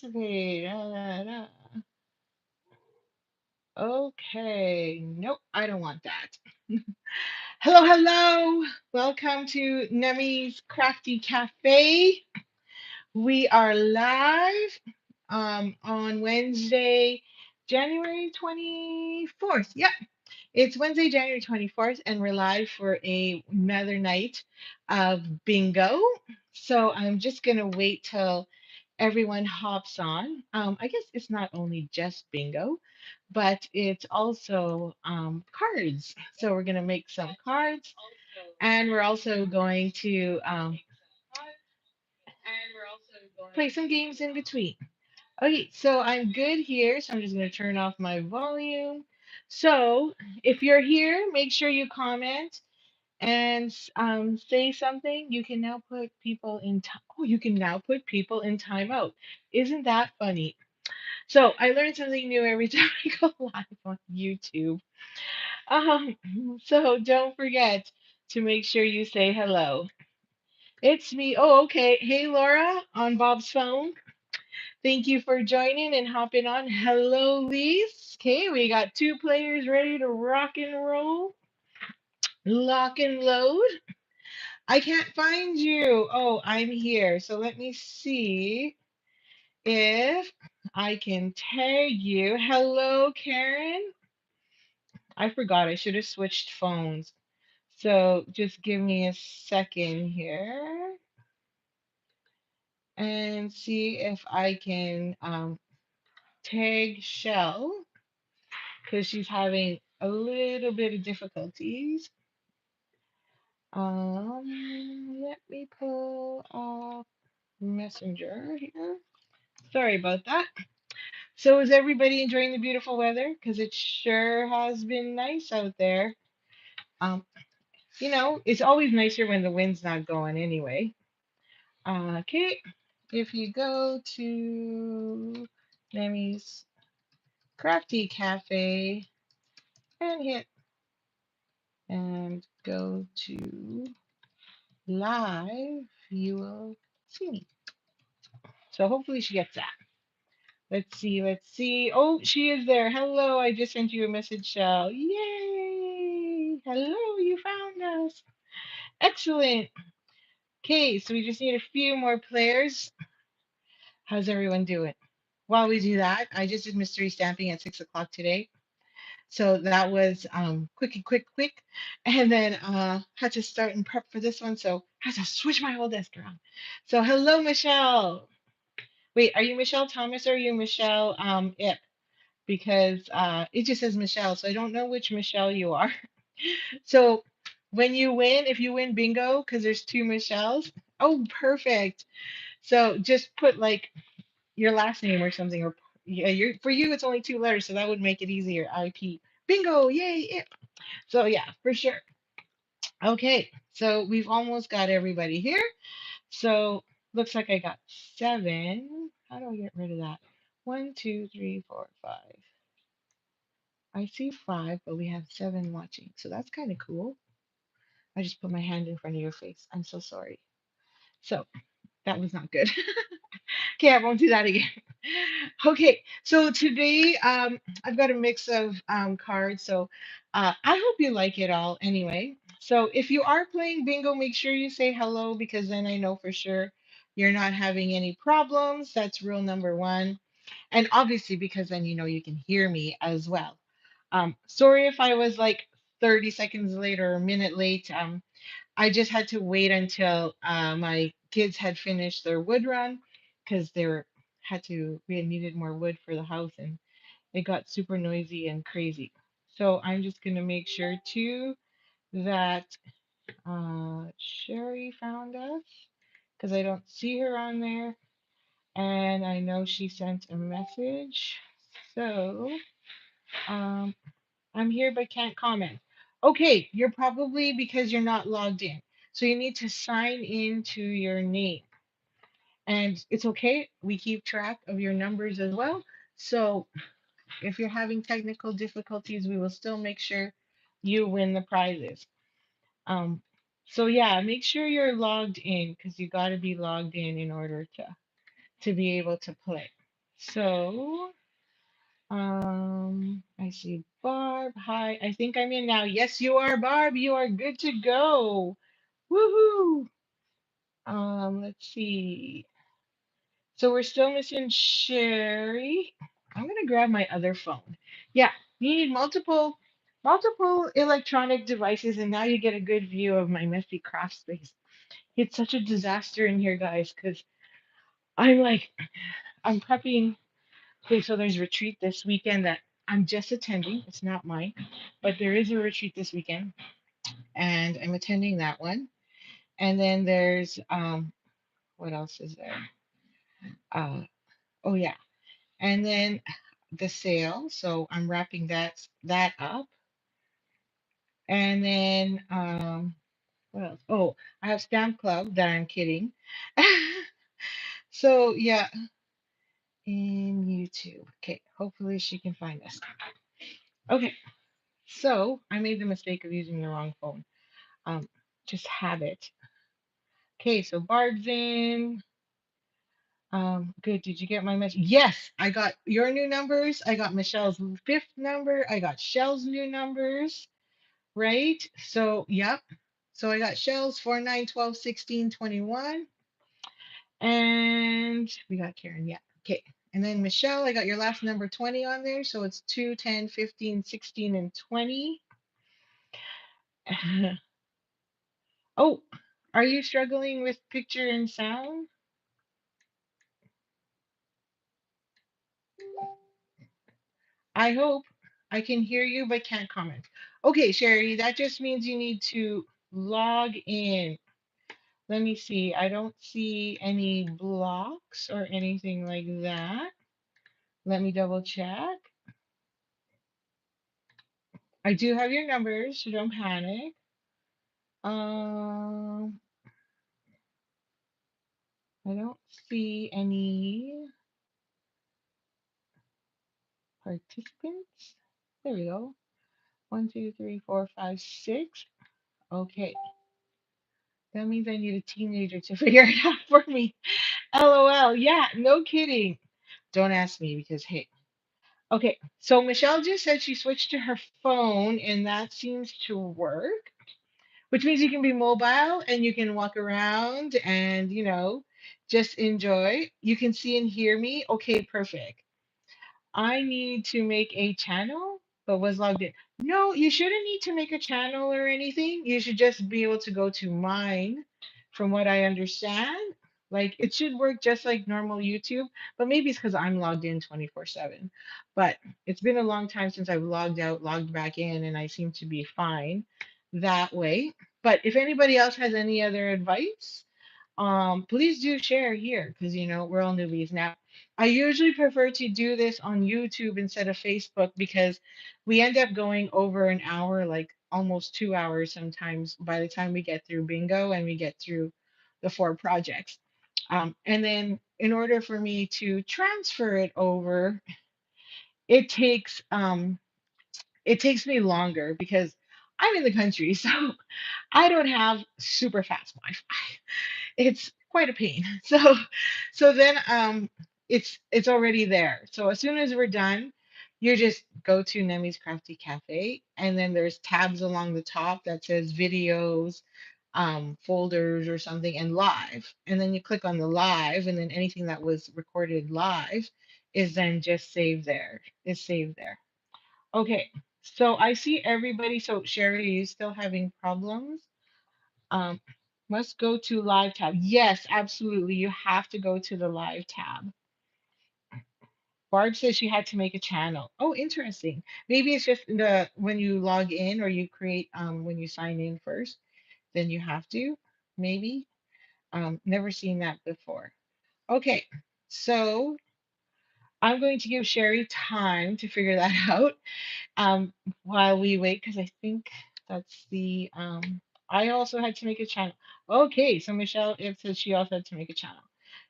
participate. Okay. Nope, I don't want that. Hello, hello. Welcome to Nemee's Crafty Cafe. We are live on Wednesday, January 24th. Yep, it's Wednesday, January 24th, and we're live for another night of bingo. So I'm just going to wait till everyone hops on. I guess it's not only just bingo, but it's also cards. So we're going to make some cards, and we're also going to play some games in between. Okay, so I'm good here. So I'm just going to turn off my volume. So if you're here, make sure you comment and say something. You can now put people in time. Oh, you can now put people in timeout. Isn't that funny? So I learn something new every time I go live on YouTube. Um, so don't forget to make sure you say hello. It's me. Oh, okay. Hey, Laura on Bob's phone. Thank you for joining and hopping on. Hello, Lise. Okay, we got two players ready to rock and roll, lock and load. I can't find you. Oh, I'm here. So let me see if I can tag you. Hello, Karen. I forgot. I should have switched phones. So just give me a second here and see if I can tag Shell because she's having a little bit of difficulties. Let me pull up Messenger here. Sorry about that. So is everybody enjoying the beautiful weather? Because it sure has been nice out there. Um, it's always nicer when the wind's not going anyway. Okay, if you go to Nemi's Crafty Cafe and hit and go to live, you will see me. So hopefully she gets that. Let's see, let's see. Oh, she is there. Hello, I just sent you a message, Shell. Yay! Hello, you found us. Excellent. Okay, so we just need a few more players. How's everyone doing? While we do that, I just did mystery stamping at 6 o'clock today. So that was quickie, quick, quick. And then had to start and prep for this one. So had to switch my whole desk around. So hello, Michelle. Wait, are you Michelle Thomas or are you Michelle Ip? Because it just says Michelle, so I don't know which Michelle you are. So when you win, if you win bingo, because there's two Michelles, oh, perfect. So just put like your last name or something, or yeah, for you it's only two letters, so that would make it easier. IP bingo, yay! Ip. So yeah, for sure. Okay, so we've almost got everybody here. So looks like I got seven. How do I get rid of that? One, two, three, four, five. I see five, but we have seven watching. So that's kind of cool. I just put my hand in front of your face. I'm so sorry. So that was not good. Okay, I won't do that again. Okay, so today I've got a mix of cards. So I hope you like it all anyway. So if you are playing bingo, make sure you say hello because then I know for sure you're not having any problems. That's rule number one. And obviously, because then you know you can hear me as well. Sorry if I was like 30 seconds late or a minute late. I just had to wait until my kids had finished their wood run because we had needed more wood for the house and it got super noisy and crazy. So I'm just gonna make sure too that Sherry found us because I don't see her on there and I know she sent a message. So um, I'm here but can't comment. Okay, you're probably because you're not logged in. So you need to sign into your name. And it's okay. We keep track of your numbers as well. So if you're having technical difficulties, we will still make sure you win the prizes. Um, so yeah, make sure you're logged in because you got to be logged in order to be able to play. So, I see Barb. Hi, I think I'm in now. Yes, you are, Barb. You are good to go. Woohoo! Let's see. So we're still missing Sherry. I'm gonna grab my other phone. Yeah, you need multiple electronic devices, and now you get a good view of my messy craft space. It's such a disaster in here, guys, because I'm like, I'm prepping. Okay, so there's retreat this weekend that I'm just attending. It's not mine, but there is a retreat this weekend, and I'm attending that one. And then there's what else is there? Uh, oh yeah, and then the sale. So I'm wrapping that up, and then what else? Oh, I have stamp club that I'm kidding. So yeah, in YouTube. Okay, hopefully she can find us. Okay, so I made the mistake of using the wrong phone. Um, just habit. Okay, so Barb's in. Good. Did you get my message? Yes, I got your new numbers. I got Michelle's fifth number. I got Shell's new numbers. Right? So, yep. So I got Shell's 4, 9, 12, 16, 21. And we got Karen. Yeah. Okay. And then Michelle, I got your last number 20 on there. So it's 2, 10, 15, 16, and 20. Oh, are you struggling with picture and sound? I hope I can hear you but can't comment. Okay, Sherry, that just means you need to log in. Let me see. I don't see any blocks or anything like that. Let me double check. I do have your numbers, so don't panic. Um, I don't see any participants. There we go. 1, 2, 3, 4, 5, 6. Okay. That means I need a teenager to figure it out for me. LOL. Yeah, no kidding. Don't ask me because, hey. Okay, so Michelle just said she switched to her phone and that seems to work, which means you can be mobile and you can walk around and, just enjoy. You can see and hear me. Okay, perfect. I need to make a channel, but was logged in. No, you shouldn't need to make a channel or anything. You should just be able to go to mine, from what I understand. Like it should work just like normal YouTube, but maybe it's because I'm logged in 24/7. But it's been a long time since I've logged out, logged back in, and I seem to be fine that way. But if anybody else has any other advice, please do share here because we're all newbies now. I usually prefer to do this on YouTube instead of Facebook because we end up going over an hour, like almost 2 hours sometimes by the time we get through bingo and we get through the 4 projects. And then in order for me to transfer it over, it takes it takes me longer because I'm in the country, so I don't have super fast Wi-Fi. It's quite a pain. So then it's already there. So as soon as we're done, you just go to Nemee's Crafty Cafe and then there's tabs along the top that says videos, folders or something and live. And then you click on the live and then anything that was recorded live is then just saved there. Is saved there. Okay. So I see everybody. So Sherry, are you still having problems? Um, must go to live tab. Yes, absolutely. You have to go to the live tab. Barb says she had to make a channel. Oh, interesting. Maybe it's just the when you log in or you create when you sign in first, then you have to. Maybe. Never seen that before. Okay, so I'm going to give Sherry time to figure that out. um while we wait because I think that's the I also had to make a channel. Okay, so Michelle, it says she also had to make a channel.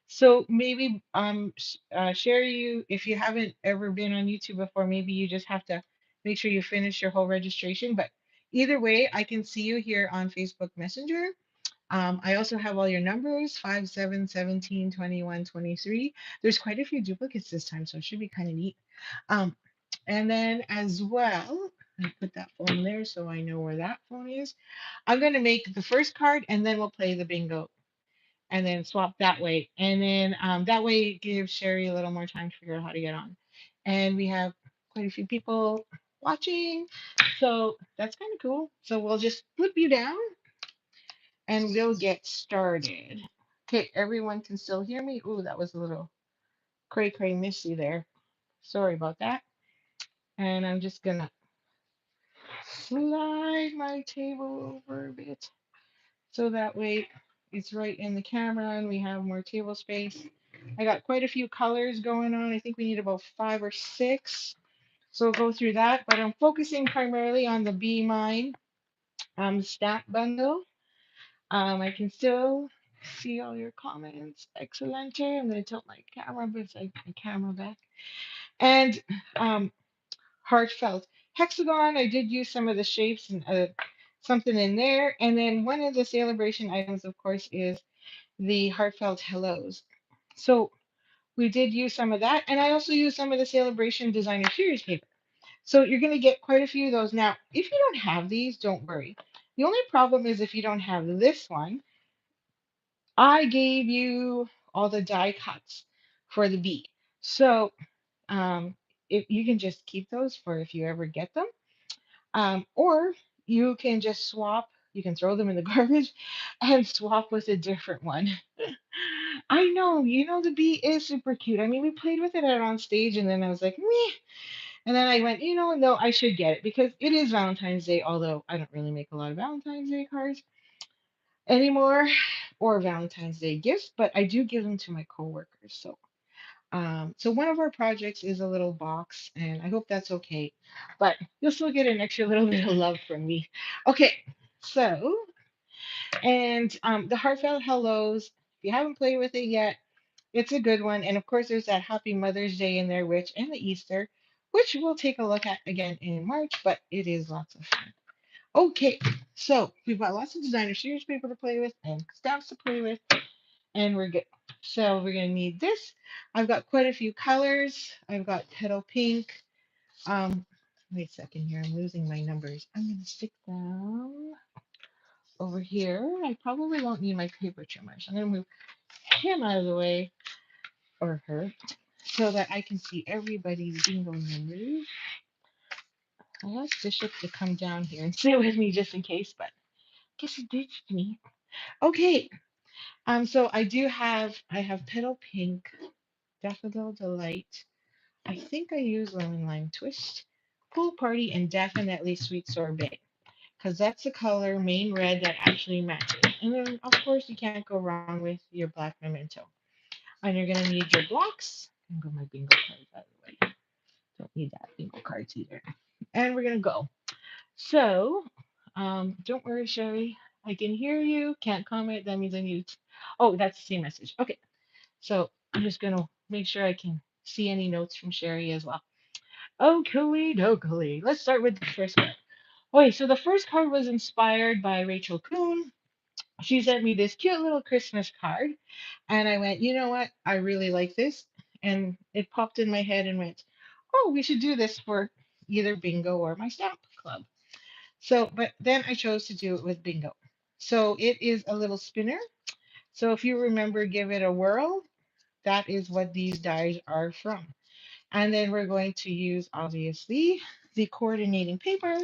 So maybe share you if you haven't ever been on YouTube before, maybe you just have to make sure you finish your whole registration. But either way, I can see you here on Facebook Messenger. I also have all your numbers 5, 7, 17, 21, 23. There's quite a few duplicates this time, so it should be kind of neat. Um, and then as well, I put that phone there so I know where that phone is. I'm going to make the first card and then we'll play the bingo and then swap that way. And then that way it gives Sherry a little more time to figure out how to get on. And we have quite a few people watching. So that's kind of cool. So we'll just flip you down and we'll get started. Okay, everyone can still hear me. Ooh, that was a little cray cray missy there. Sorry about that. And I'm just gonna slide my table over a bit so that way it's right in the camera and we have more table space. I got quite a few colors going on. I think we need about 5 or 6. So we'll go through that, but I'm focusing primarily on the Bee Mine stamp bundle. I can still see all your comments. Excellent. I'm going to tilt my camera, but it's like my camera back. And heartfelt hexagon. I did use some of the shapes and something in there. And then one of the celebration items, of course, is the heartfelt hellos. So we did use some of that. And I also used some of the celebration designer series paper. So you're going to get quite a few of those. Now, if you don't have these, don't worry. The only problem is if you don't have this one, I gave you all the die cuts for the bee. So if you can just keep those for if you ever get them. Or you can just swap, you can throw them in the garbage and swap with a different one. I know, the bee is super cute. I mean, we played with it out on stage and then I was like, meh. And then I went, no, I should get it because it is Valentine's Day, although I don't really make a lot of Valentine's Day cards anymore or Valentine's Day gifts, but I do give them to my coworkers. So one of our projects is a little box, and I hope that's okay. But you'll still get an extra little bit of love from me. Okay, so and the heartfelt hellos. If you haven't played with it yet, it's a good one. And of course, there's that Happy Mother's Day in there, which and the Easter, which we'll take a look at again in March. But it is lots of fun. Okay, so we've got lots of designer series paper to play with and stamps to play with, and we're good. So we're gonna need this. I've got quite a few colors. I've got petal pink. Wait a second here. I'm losing my numbers. I'm gonna stick them over here. I probably won't need my paper trimmers. I'm gonna move him out of the way or her so that I can see everybody's bingo numbers. I asked Bishop to come down here and sit with me just in case, but I guess he ditched me. Okay. So I have petal pink, daffodil delight. I think I use lemon lime twist, pool party, and definitely sweet sorbet because that's the color main red that actually matches. And then of course you can't go wrong with your black memento. And you're gonna need your blocks. I'm gonna go my bingo cards out of the way. Don't need that bingo cards either. And we're gonna go. So, don't worry, Sherry. I can hear you. Can't comment. That means I need. Oh, that's the same message. Okay. So I'm just gonna make sure I can see any notes from Sherry as well. Okay, dokie. Let's start with the first card. Okay, so the first card was inspired by Rachel Kuhn. She sent me this cute little Christmas card, and I went, you know what? I really like this, and it popped in my head and went, oh, we should do this for either bingo or my stamp club. So, but then I chose to do it with bingo. So it is a little spinner. So if you remember, give it a whirl. That is what these dies are from. And then we're going to use, obviously, the coordinating paper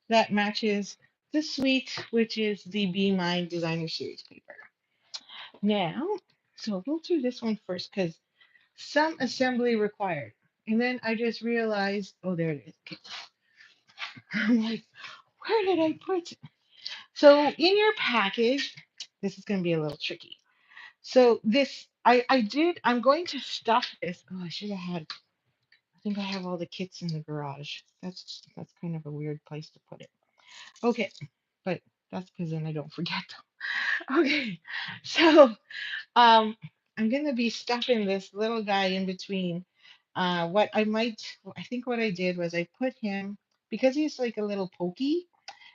that matches the suite, which is the Bee Mine Designer Series paper. Now, so we'll do this one first because some assembly required. And then I just realized, oh, there it is. Okay. I'm like, where did I put it? So in your package, this is going to be a little tricky. So this, I'm going to stuff this. Oh, I should have had, I think I have all the kits in the garage. That's kind of a weird place to put it. Okay, but that's because then I don't forget them. Okay, so um, I'm gonna be stuffing this little guy in between. I think what I did was I put him because he's like a little pokey,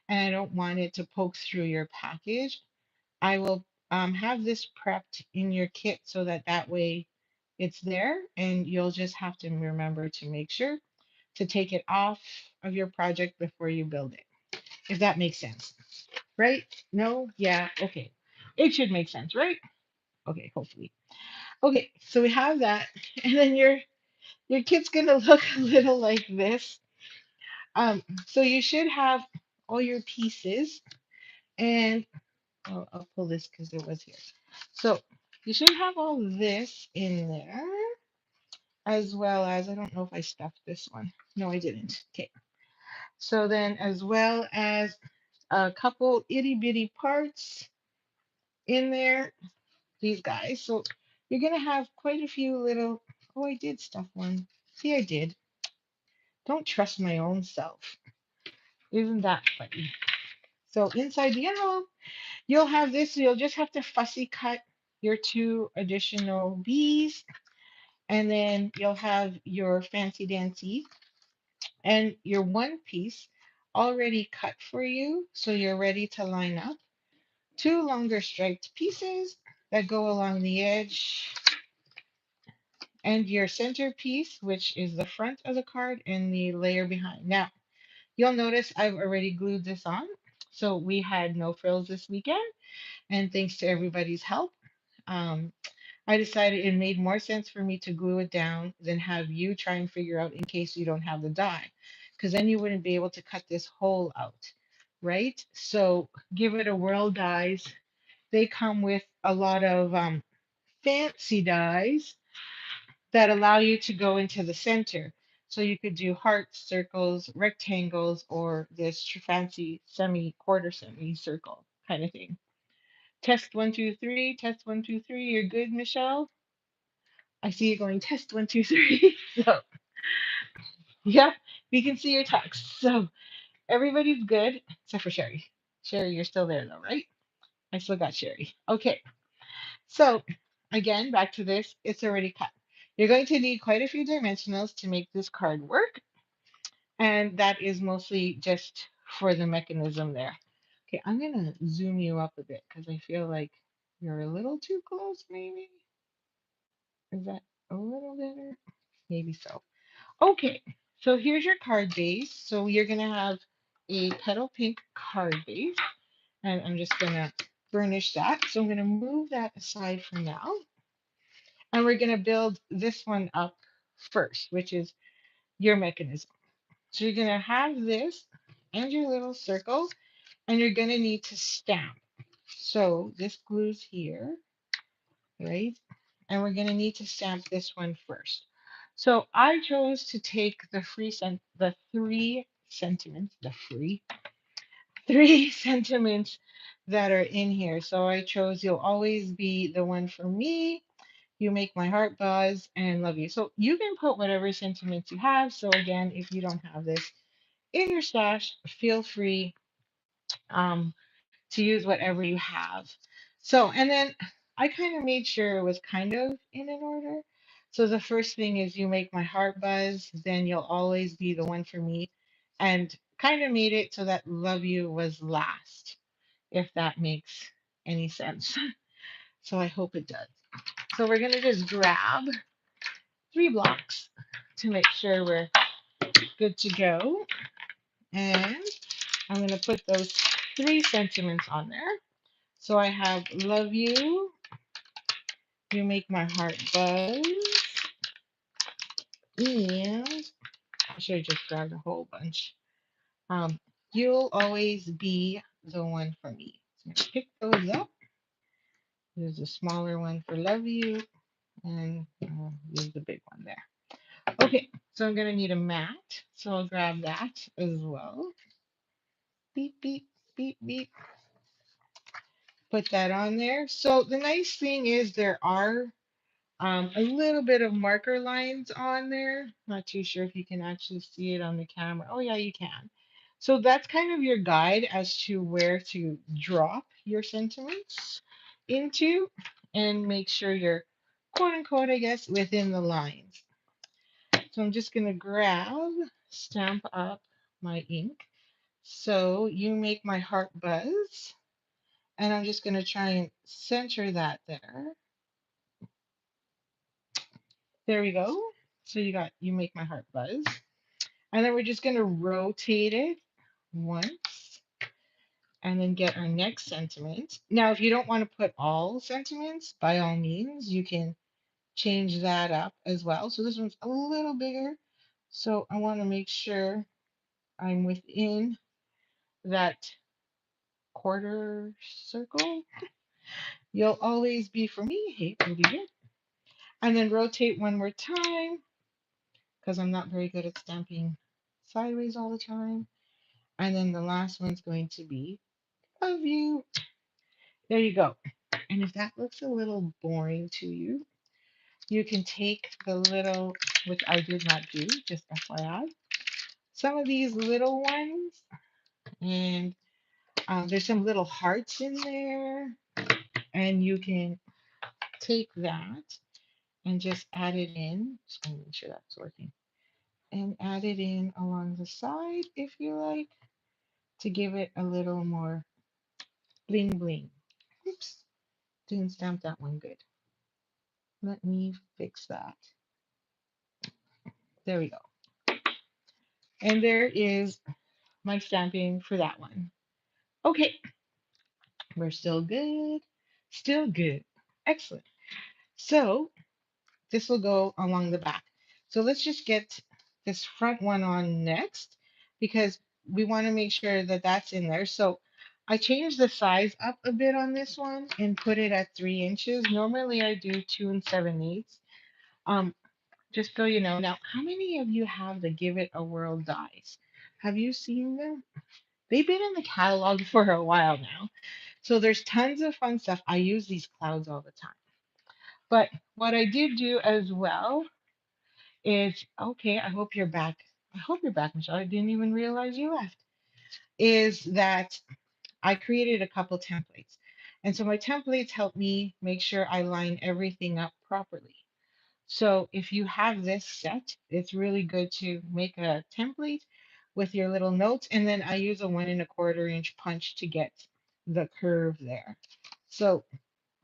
and I don't want it to poke through your package. I will have this prepped in your kit so that that way it's there, and you'll just have to remember to make sure to take it off of your project before you build it, if that makes sense. Right? No? Yeah. Okay. It should make sense, right? Okay, hopefully. Okay, so we have that, and then your kit's gonna look a little like this. So you should have all your pieces, and I'll pull this because it was here. So you should have all this in there, as well as I don't know if I stuffed this one. No, I didn't. Okay. So then, as well as a couple itty bitty parts in there, these guys. So you're gonna have quite a few little. Oh, I did stuff one. See, I did. Don't trust my own self. Isn't that funny? So inside the envelope, you'll have this. You'll just have to fussy cut your two additional bees, and then you'll have your fancy dancy and your one piece already cut for you, so you're ready to line up two longer striped pieces that go along the edge, and your centerpiece, which is the front of the card and the layer behind. Now, you'll notice I've already glued this on. So we had no frills this weekend, and thanks to everybody's help, um, I decided it made more sense for me to glue it down than have you try and figure out in case you don't have the die, because then you wouldn't be able to cut this hole out, right? So give it a whirl dies. They come with a lot of fancy dies that allow you to go into the center. So you could do hearts, circles, rectangles, or this fancy semi quarter semi circle kind of thing. Test one, two, three. Test one, two, three. You're good, Michelle. I see you going test one, two, three. So yeah, we can see your text. So everybody's good except for Sherry. Sherry, you're still there though, right? I still got Sherry. Okay. So again, back to this. It's already cut. You're going to need quite a few dimensionals to make this card work. And that is mostly just for the mechanism there. Okay, I'm gonna zoom you up a bit because I feel like you're a little too close, maybe. Is that a little better? Maybe so. Okay, so here's your card base. So you're gonna have a petal pink card base, and I'm just gonna burnish that. So I'm gonna move that aside for now, and we're gonna build this one up first, which is your mechanism. So you're gonna have this and your little circle, and you're gonna need to stamp. So this glues here, right? And we're gonna need to stamp this one first. So I chose to take the 3 sentiments, the free 3 sentiments that are in here. So I chose you'll always be the one for me. You make my heart buzz and love you. So you can put whatever sentiments you have. So again, if you don't have this in your stash, feel free um, to use whatever you have. So, and then I kind of made sure it was kind of in an order. So the first thing is you make my heart buzz, then you'll always be the one for me, and kind of made it so that love you was last, if that makes any sense. So I hope it does. So we're gonna just grab 3 blocks to make sure we're good to go. And I'm gonna put those 3 sentiments on there. So I have love you, you make my heart buzz, and I should have just grabbed a whole bunch. Um, you'll always be the one for me. So I'm gonna pick those up. There's a smaller one for love you, and there's the big one there. Okay, so I'm gonna need a mat, so I'll grab that as well. Beep, beep, beep, beep. Put that on there. So the nice thing is there are a little bit of marker lines on there. Not too sure if you can actually see it on the camera. Oh yeah, you can. So that's kind of your guide as to where to drop your sentiments into and make sure you're quote unquote, I guess, within the lines. So I'm just gonna grab, stamp up my ink. So you make my heart buzz, And I'm just going to try and center that there. There we go. So you make my heart buzz. And then we're just going to rotate it once and then get our next sentiment. Now, if you don't want to put all sentiments, by all means, you can change that up as well. So this one's a little bigger. So I want to make sure I'm within that quarter circle. You'll always be for me. Hey, pretty good. And then rotate one more time because I'm not very good at stamping sideways all the time. And then the last one's going to be love you. There you go. And if that looks a little boring to you, you can take the little, which I did not do, just FYI, some of these little ones, and there's some little hearts in there, and you can take that and just add it in. Just gonna make sure that's working. And add it in along the side if you like to give it a little more bling bling. Oops, didn't stamp that one good. Let me fix that. There we go. And there is my stamping for that one. Okay, we're still good. Still good. Excellent. So this will go along the back. So let's just get this front one on next because we want to make sure that that's in there. So I changed the size up a bit on this one and put it at 3 inches. Normally I do 2 7/8. Um, just so you know. Now, how many of you have the Give It a Whirl dies? Have you seen them? They've been in the catalog for a while now. So there's tons of fun stuff. I use these clouds all the time. But what I did do as well is okay, I hope you're back. I hope you're back, Michelle. I didn't even realize you left. Is that I created a couple templates. And so my templates help me make sure I line everything up properly. So if you have this set, it's really good to make a template with your little notes. And then I use a 1 1/4 inch punch to get the curve there. So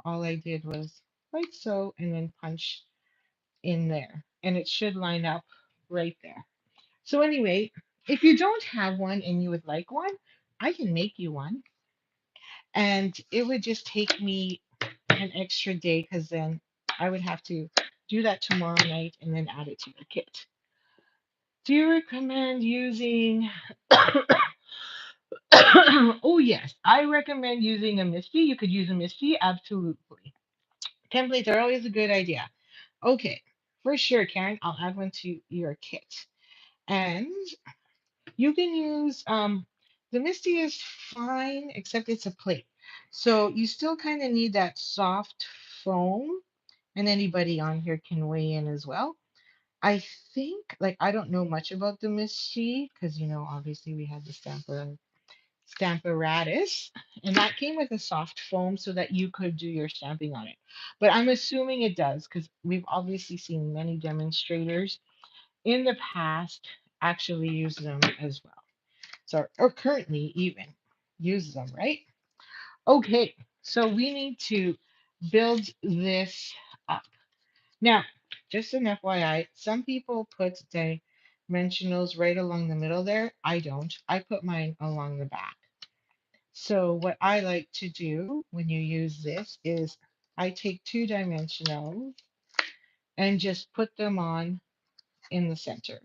all I did was like so, and then punch in there. And it should line up right there. So anyway, if you don't have one and you would like one, I can make you one. And it would just take me an extra day because then I would have to do that tomorrow night and then add it to your kit. Do you recommend using oh yes, I recommend using a Misty. You could use a Misty, absolutely. Templates are always a good idea. Okay, for sure, Karen, I'll add one to your kit. And you can use the Misty is fine, except it's a plate. So you still kind of need that soft foam, and anybody on here can weigh in as well. I think, like, I don't know much about the Misty because, obviously we had the Stamparatus, and that came with a soft foam so that you could do your stamping on it. But I'm assuming it does because we've obviously seen many demonstrators in the past actually use them as well. So, or currently even use them, right? Okay, so we need to build this up. Now, just an FYI, some people put dimensionals right along the middle there. I don't. I put mine along the back. So what I like to do when you use this is I take 2 dimensionals and just put them on in the center.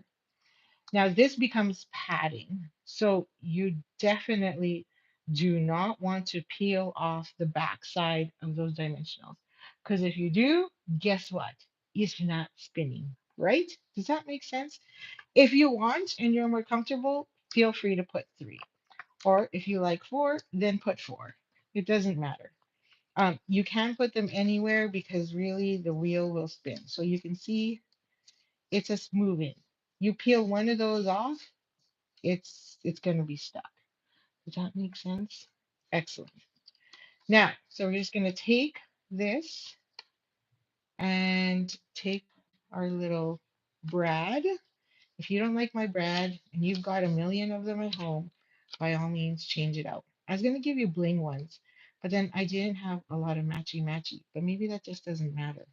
Now this becomes padding. So you definitely do not want to peel off the back side of those dimensionals. Because if you do, guess what? It's not spinning, right? Does that make sense? If you want and you're more comfortable, feel free to put 3. Or if you like 4, then put 4. It doesn't matter. You can put them anywhere because really the wheel will spin. So you can see it's just moving. You peel one of those off, it's going to be stuck. Does that make sense? Excellent. Now, so we're just going to take this and take our little brad. If you don't like my brad and you've got a million of them at home, by all means change it out. I was going to give you bling ones, but then I didn't have a lot of matchy, but maybe that just doesn't matter.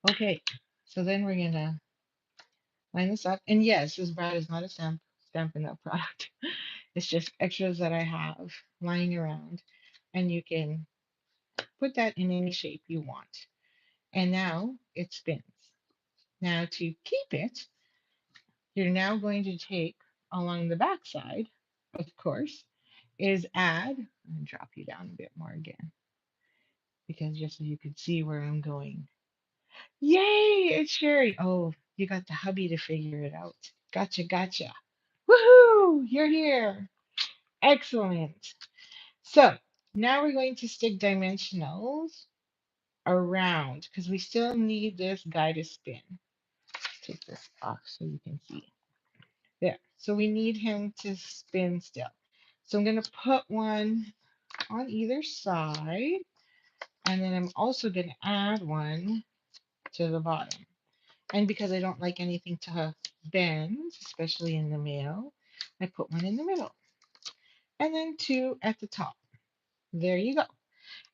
Okay, so then we're gonna line this up. And yes, this brad is not a Stampin' Up! Product. It's just extras that I have lying around, and you can put that in any shape you want. And now it spins. Now to keep it, you're now going to take along the back side, of course, is add, and drop you down a bit more again, because just so you could see where I'm going. Yay, it's Sherry. Oh, you got the hubby to figure it out. Gotcha, gotcha. Woohoo, you're here. Excellent. So now we're going to stick dimensionals around because we still need this guy to spin. Take this off so you can see. There. So we need him to spin still. So I'm going to put one on either side. And then I'm also going to add one to the bottom. And because I don't like anything to bend, especially in the mail, I put one in the middle. And then two at the top. There you go.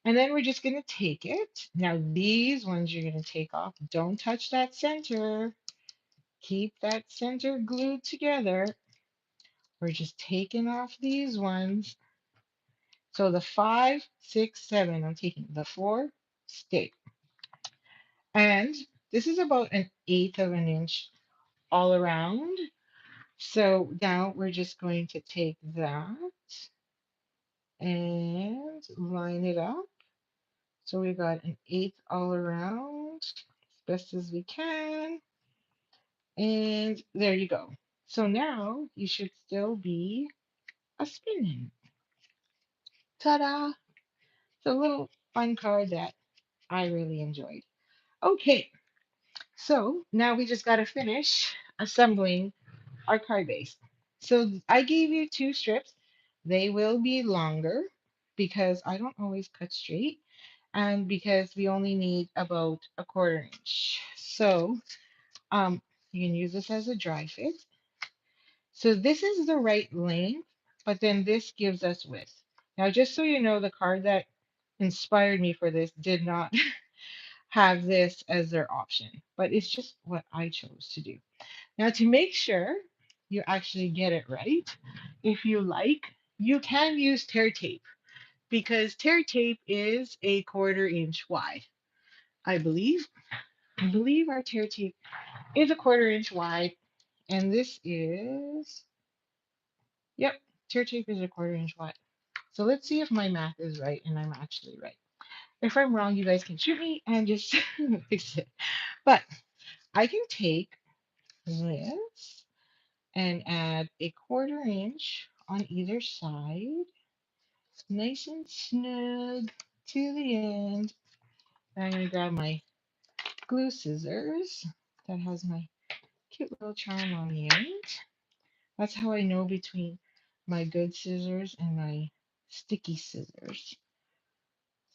And then we're just going to take it. Now, these ones you're going to take off. Don't touch that center. Keep that center glued together. We're just taking off these ones. So the 5, 6, 7, I'm taking the 4, stay. And this is about an eighth of an inch all around. So now we're just going to take that and line it up. So we got an eighth all around as best as we can. And there you go. So now you should still be a spinning. Ta-da! It's a little fun card that I really enjoyed. Okay, so now we just got to finish assembling our card base. So I gave you two strips. They will be longer because I don't always cut straight and because we only need about a quarter inch. So you can use this as a dry fit. So this is the right length, but then this gives us width. Now, just so you know, the card that inspired me for this did not have this as their option, but it's just what I chose to do. Now, to make sure you actually get it right, if you like, you can use tear tape because tear tape is a quarter inch wide. I believe. I believe our tear tape is a quarter inch wide, and this is, yep, tear tape is a quarter inch wide. So let's see if my math is right and I'm actually right. If I'm wrong, you guys can shoot me and just fix it. But I can take this and add a quarter inch on either side, nice and snug to the end. I'm going to grab my glue scissors that has my cute little charm on the end. That's how I know between my good scissors and my sticky scissors.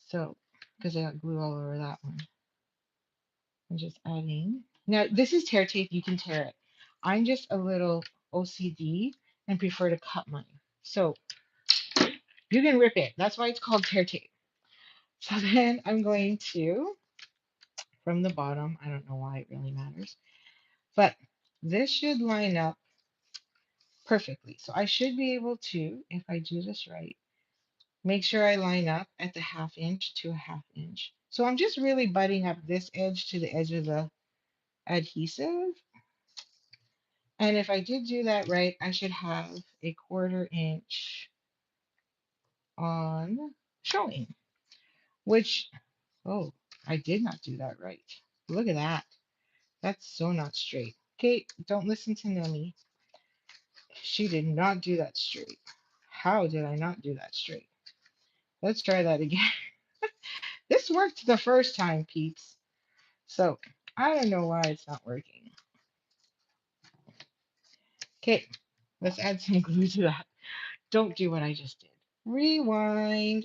So, because I got glue all over that one. I'm just adding. Now, this is tear tape. You can tear it. I'm just a little OCD and prefer to cut mine. So, you can rip it. That's why it's called tear tape. So then I'm going to, from the bottom, I don't know why it really matters, but this should line up perfectly. So I should be able to, if I do this right, make sure I line up at the 1/2 inch to a 1/2 inch. So I'm just really butting up this edge to the edge of the adhesive. And if I did do that right, I should have a quarter inch on showing, which, oh, I did not do that right. Look at that. That's so not straight. Okay, don't listen to Neemee. She did not do that straight. How did I not do that straight? Let's try that again. This worked the first time, peeps. So I don't know why it's not working. Okay, let's add some glue to that. Don't do what I just did. Rewind.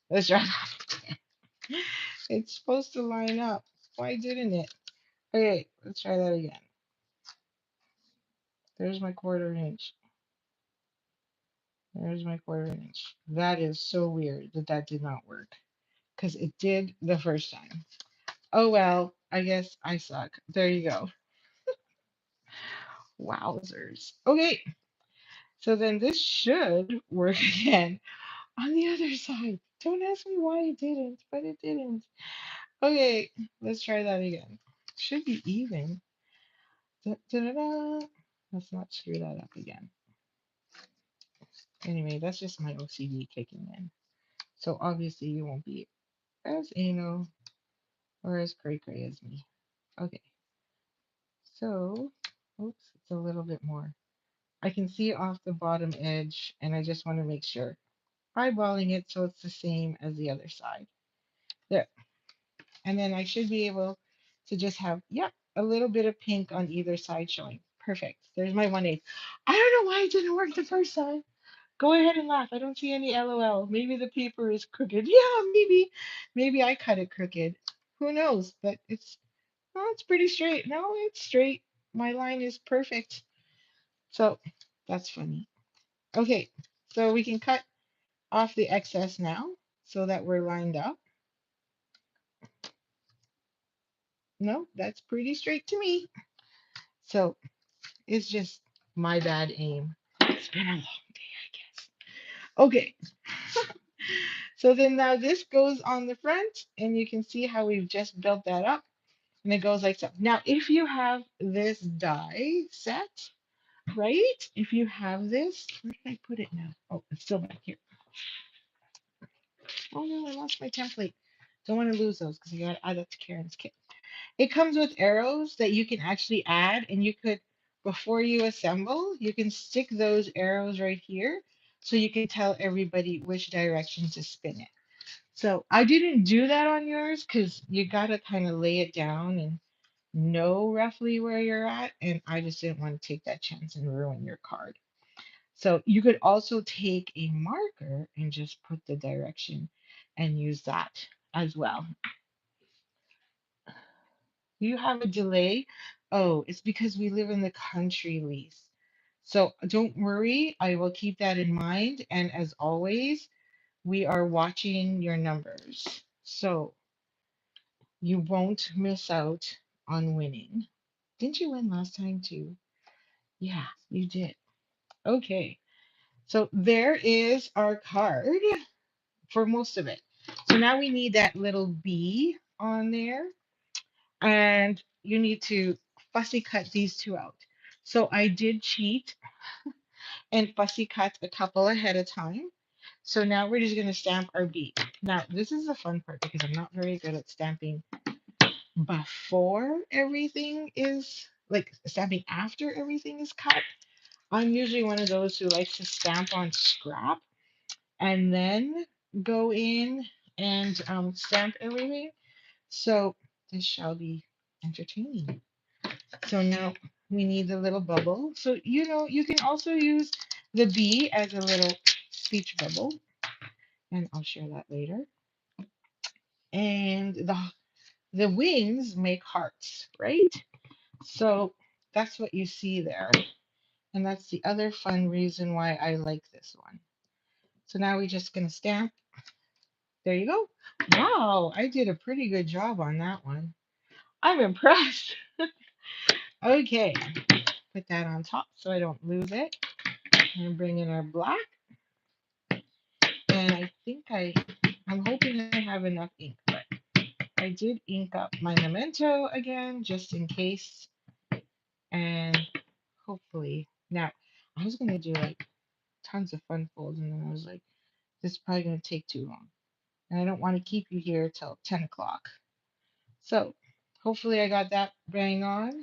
Let's try that again. It's supposed to line up. Why didn't it? Okay, let's try that again. There's my quarter inch. There's my 1/4 inch. That is so weird that that did not work because it did the first time. Oh well, I guess I suck. There you go. Wowzers. Okay, so then this should work again on the other side. Don't ask me why it didn't, but it didn't. Okay, let's try that again. Should be even. Da, da, da, da. Let's not screw that up again. Anyway, that's just my OCD kicking in. So obviously you won't be as anal or as cray cray as me. Okay, so, oops, it's a little bit more. I can see off the bottom edge and I just want to make sure. Eyeballing it so it's the same as the other side. There. And then I should be able to just have, yep, a little bit of pink on either side showing. Perfect. There's my 1/8. I don't know why it didn't work the first time. Go ahead and laugh. I don't see any LOL. Maybe the paper is crooked. Yeah, maybe. Maybe I cut it crooked. Who knows? But it's, well, it's pretty straight. No, it's straight. My line is perfect. So that's funny. Okay, so we can cut off the excess now so that we're lined up. No, that's pretty straight to me. So it's just my bad aim. It's been a long day, I guess. Okay, so then now this goes on the front, and you can see how we've just built that up, and it goes like so. Now, if you have this die set, right? If you have this, where did I put it now? Oh, it's still back here. Oh no, I lost my template. Don't want to lose those because I got to add that to Karen's kit. It comes with arrows that you can actually add, and you could, before you assemble, you can stick those arrows right here so you can tell everybody which direction to spin it. So I didn't do that on yours because you got to kind of lay it down and know roughly where you're at, and I just didn't want to take that chance and ruin your card. So you could also take a marker and just put the direction and use that as well. You have a delay? Oh, it's because we live in the country, Lise. So don't worry, I will keep that in mind. And as always, we are watching your numbers. So you won't miss out on winning. Didn't you win last time too? Yeah, you did. Okay. So there is our card for most of it. So now we need that little bee on there. And you need to fussy cut these two out. So I did cheat and fussy cut a couple ahead of time. So now we're just going to stamp our bead. Now, this is the fun part because I'm not very good at stamping before everything is, like stamping after everything is cut. I'm usually one of those who likes to stamp on scrap and then go in and stamp everything. So this shall be entertaining. So now we need the little bubble. So you can also use the bee as a little speech bubble, and I'll share that later. And the wings make hearts, right? So that's what you see there. And that's the other fun reason why I like this one. So now we're just gonna stamp. There you go. Wow, I did a pretty good job on that one. I'm impressed. Okay, put that on top so I don't lose it. And bring in our black. And I think I'm hoping I have enough ink, but I did ink up my memento again just in case. And hopefully, now I was gonna do like tons of fun folds, and then I was like, this is probably gonna take too long, and I don't want to keep you here till 10 o'clock. So hopefully I got that bang on.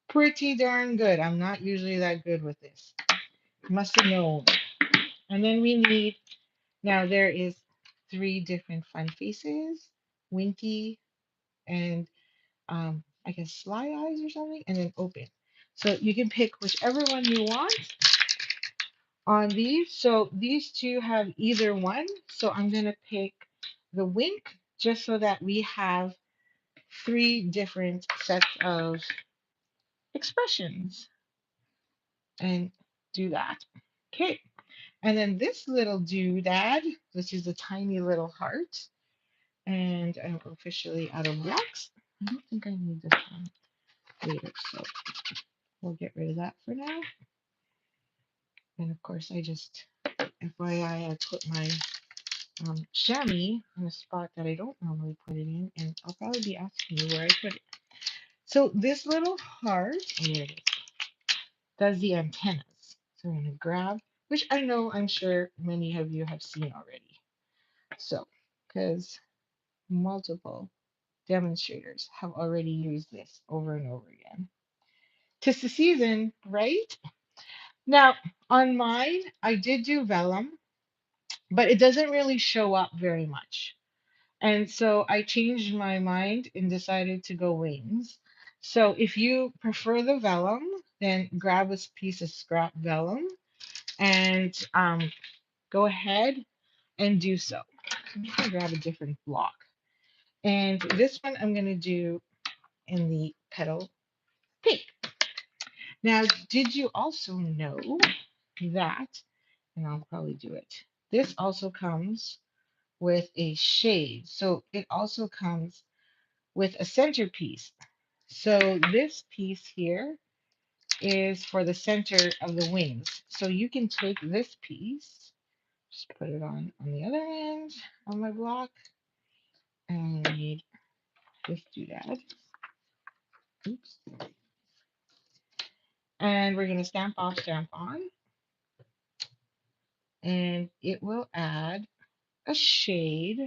Pretty darn good. I'm not usually that good with this. Must have known. And then we need, now there is 3 different fun faces, Winky, and I guess sly eyes or something, and then open. So you can pick whichever one you want on these. So these two have either one. So I'm gonna pick the wink just so that we have 3 different sets of expressions and do that. Okay. And then this little doodad, which is a tiny little heart. And I'm officially out of blocks. I don't think I need this one later, so we'll get rid of that for now. And of course, I just, FYI, I put my chamois in a spot that I don't normally put it in, and I'll probably be asking you where I put it. So this little heart, oh, there it is, does the antennas. So I'm going to grab, which I know I'm sure many of you have seen already. So, because multiple demonstrators have already used this over and over again. 'Tis the season, right? Now, on mine, I did do vellum, but it doesn't really show up very much. And so I changed my mind and decided to go wings. So if you prefer the vellum, then grab a piece of scrap vellum and go ahead and do so. I'm just going to grab a different block. And this one I'm going to do in the petal pink. Now, did you also know that, and I'll probably do it, this also comes with a shade. So it also comes with a centerpiece. So this piece here is for the center of the wings. So you can take this piece, just put it on the other end of my block, and I need this doodad. Oops. And we're going to stamp off, stamp on, and it will add a shade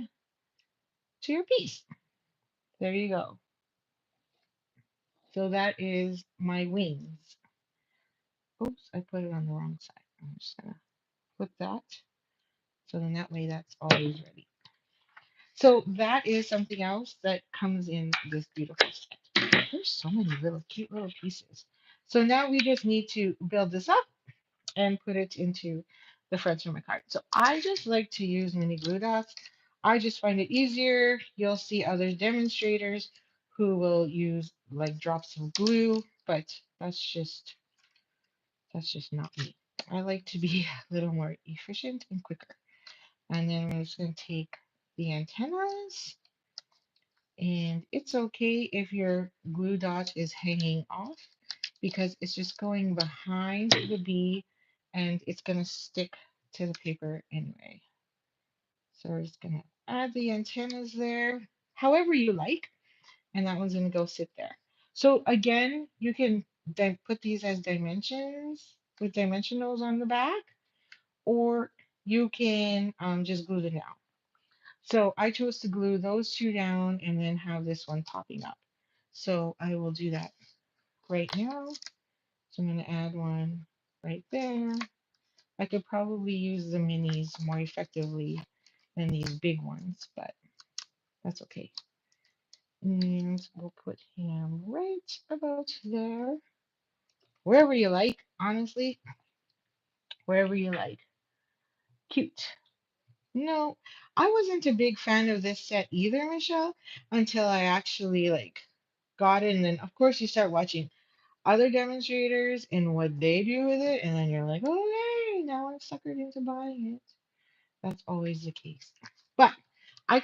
to your piece. There you go. So that is my wings. Oops, I put it on the wrong side. I'm just going to put that. So then that way that's always ready. So that is something else that comes in this beautiful set. There's so many little cute little pieces. So now we just need to build this up and put it into the fronts of my card. So I just like to use mini glue dots. I just find it easier. You'll see other demonstrators who will use like drops of glue, but that's just not me. I like to be a little more efficient and quicker. And then I'm just going to take the antennas, and it's okay if your glue dot is hanging off because it's just going behind the bee and it's going to stick to the paper anyway. So we're just going to add the antennas there however you like, and that one's going to go sit there. So again, you can then put these as dimensions with dimensionals on the back, or you can just glue them down. So I chose to glue those two down and then have this one popping up. So I will do that right now. So I'm going to add one right there. I could probably use the minis more effectively than these big ones, but that's okay. And we'll put him right about there. Wherever you like, honestly, wherever you like. Cute. No, I wasn't a big fan of this set either, Michelle, until I actually like got it. And then of course you start watching other demonstrators and what they do with it, and then you're like, oh yay, now I'm suckered into buying it. That's always the case. But you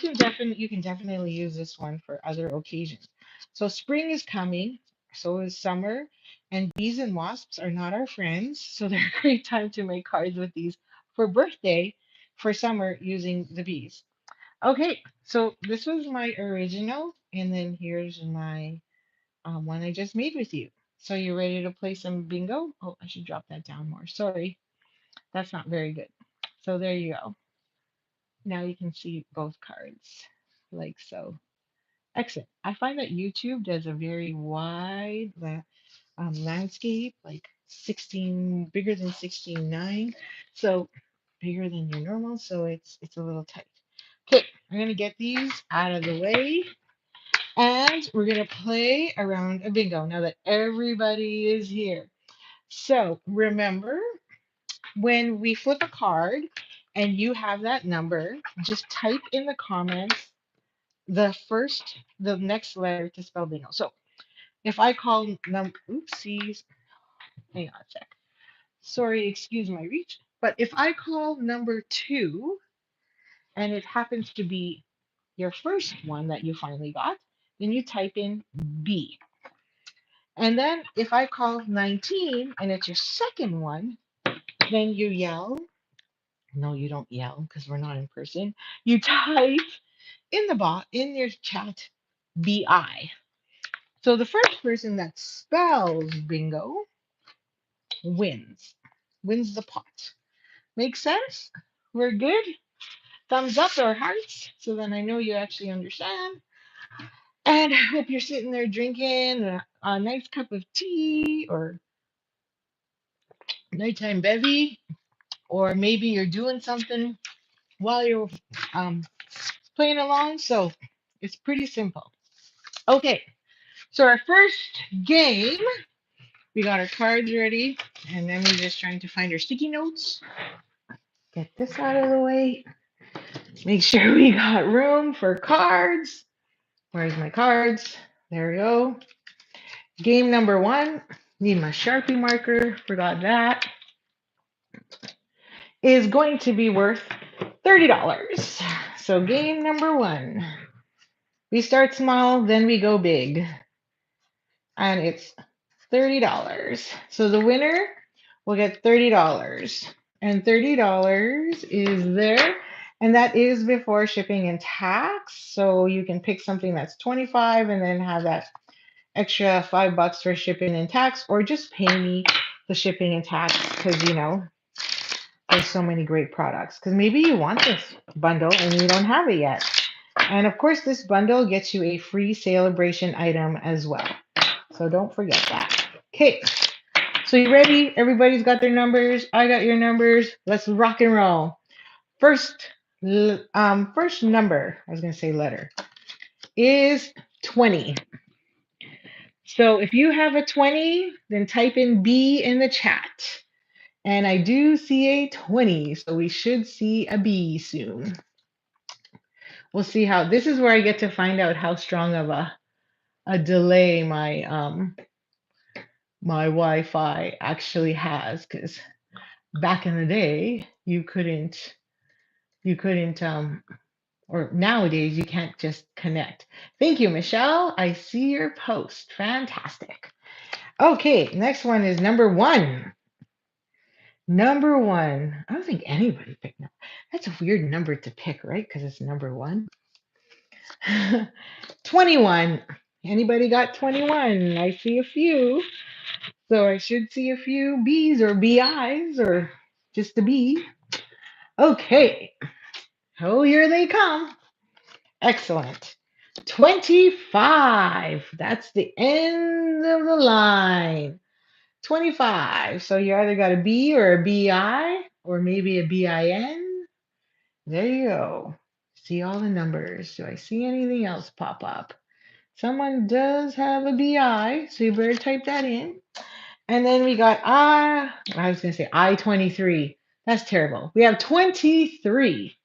can definitely use this one for other occasions. So spring is coming, so is summer, and bees and wasps are not our friends. So they're a great time to make cards with these for birthday, for summer using the bees. Okay, so this was my original, and then here's my one I just made with you. So you ready to play some bingo? Oh, I should drop that down more. Sorry, that's not very good. So there you go. Now you can see both cards like so. Excellent. I find that YouTube does a very wide landscape, like 16, bigger than 16:9. So bigger than your normal. So it's a little tight. Okay, I'm going to get these out of the way. And we're going to play around a bingo now that everybody is here. So remember, when we flip a card and you have that number, just type in the comments the next letter to spell bingo. So if I call oopsies, hang on a sec. Sorry, excuse my reach. But if I call number 2 and it happens to be your first one that you finally got, then you type in B. And then if I call 19 and it's your second one, then you yell. No, you don't yell because we're not in person. You type in the bot in your chat BI. So the first person that spells bingo wins the pot. Make sense? We're good? Thumbs up or hearts so then I know you actually understand. And I hope you're sitting there drinking a nice cup of tea or nighttime bevy, or maybe you're doing something while you're um, playing along. So it's pretty simple. Okay, so our first game, we got our cards ready, and then we're just trying to find our sticky notes. Get this out of the way. Make sure we got room for cards. Where's my cards? There we go. Game number 1. Need my Sharpie marker. Forgot that. Is going to be worth $30. So game number 1. We start small, then we go big. And it's $30. So the winner will get $30. And $30 is there. And that is before shipping and tax. So you can pick something that's 25 and then have that extra $5 for shipping and tax, or just pay me the shipping and tax because there's so many great products. Because maybe you want this bundle and you don't have it yet. And of course, this bundle gets you a free Sale-abration item as well. So don't forget that. Okay, so you ready? Everybody's got their numbers. I got your numbers. Let's rock and roll. First number, I was going to say letter, is 20. So if you have a 20, then type in B in the chat. And I do see a 20, so we should see a B soon. We'll see how, this is where I get to find out how strong of a delay my my Wi-Fi actually has, because back in the day you couldn't or nowadays you can't just connect. Thank you, Michelle. I see your post. Fantastic. Okay, next one is number 1. Number 1. I don't think anybody picked that. That's a weird number to pick, right? Because it's number 1. 21. Anybody got 21? I see a few. So I should see a few B's or BI's or just a B. Okay. Oh, here they come. Excellent. 25. That's the end of the line. 25. So you either got a B or a BI or maybe a BIN. There you go. See all the numbers. Do I see anything else pop up? Someone does have a BI, so you better type that in. And then we got I was going to say I-23. That's terrible. We have 23.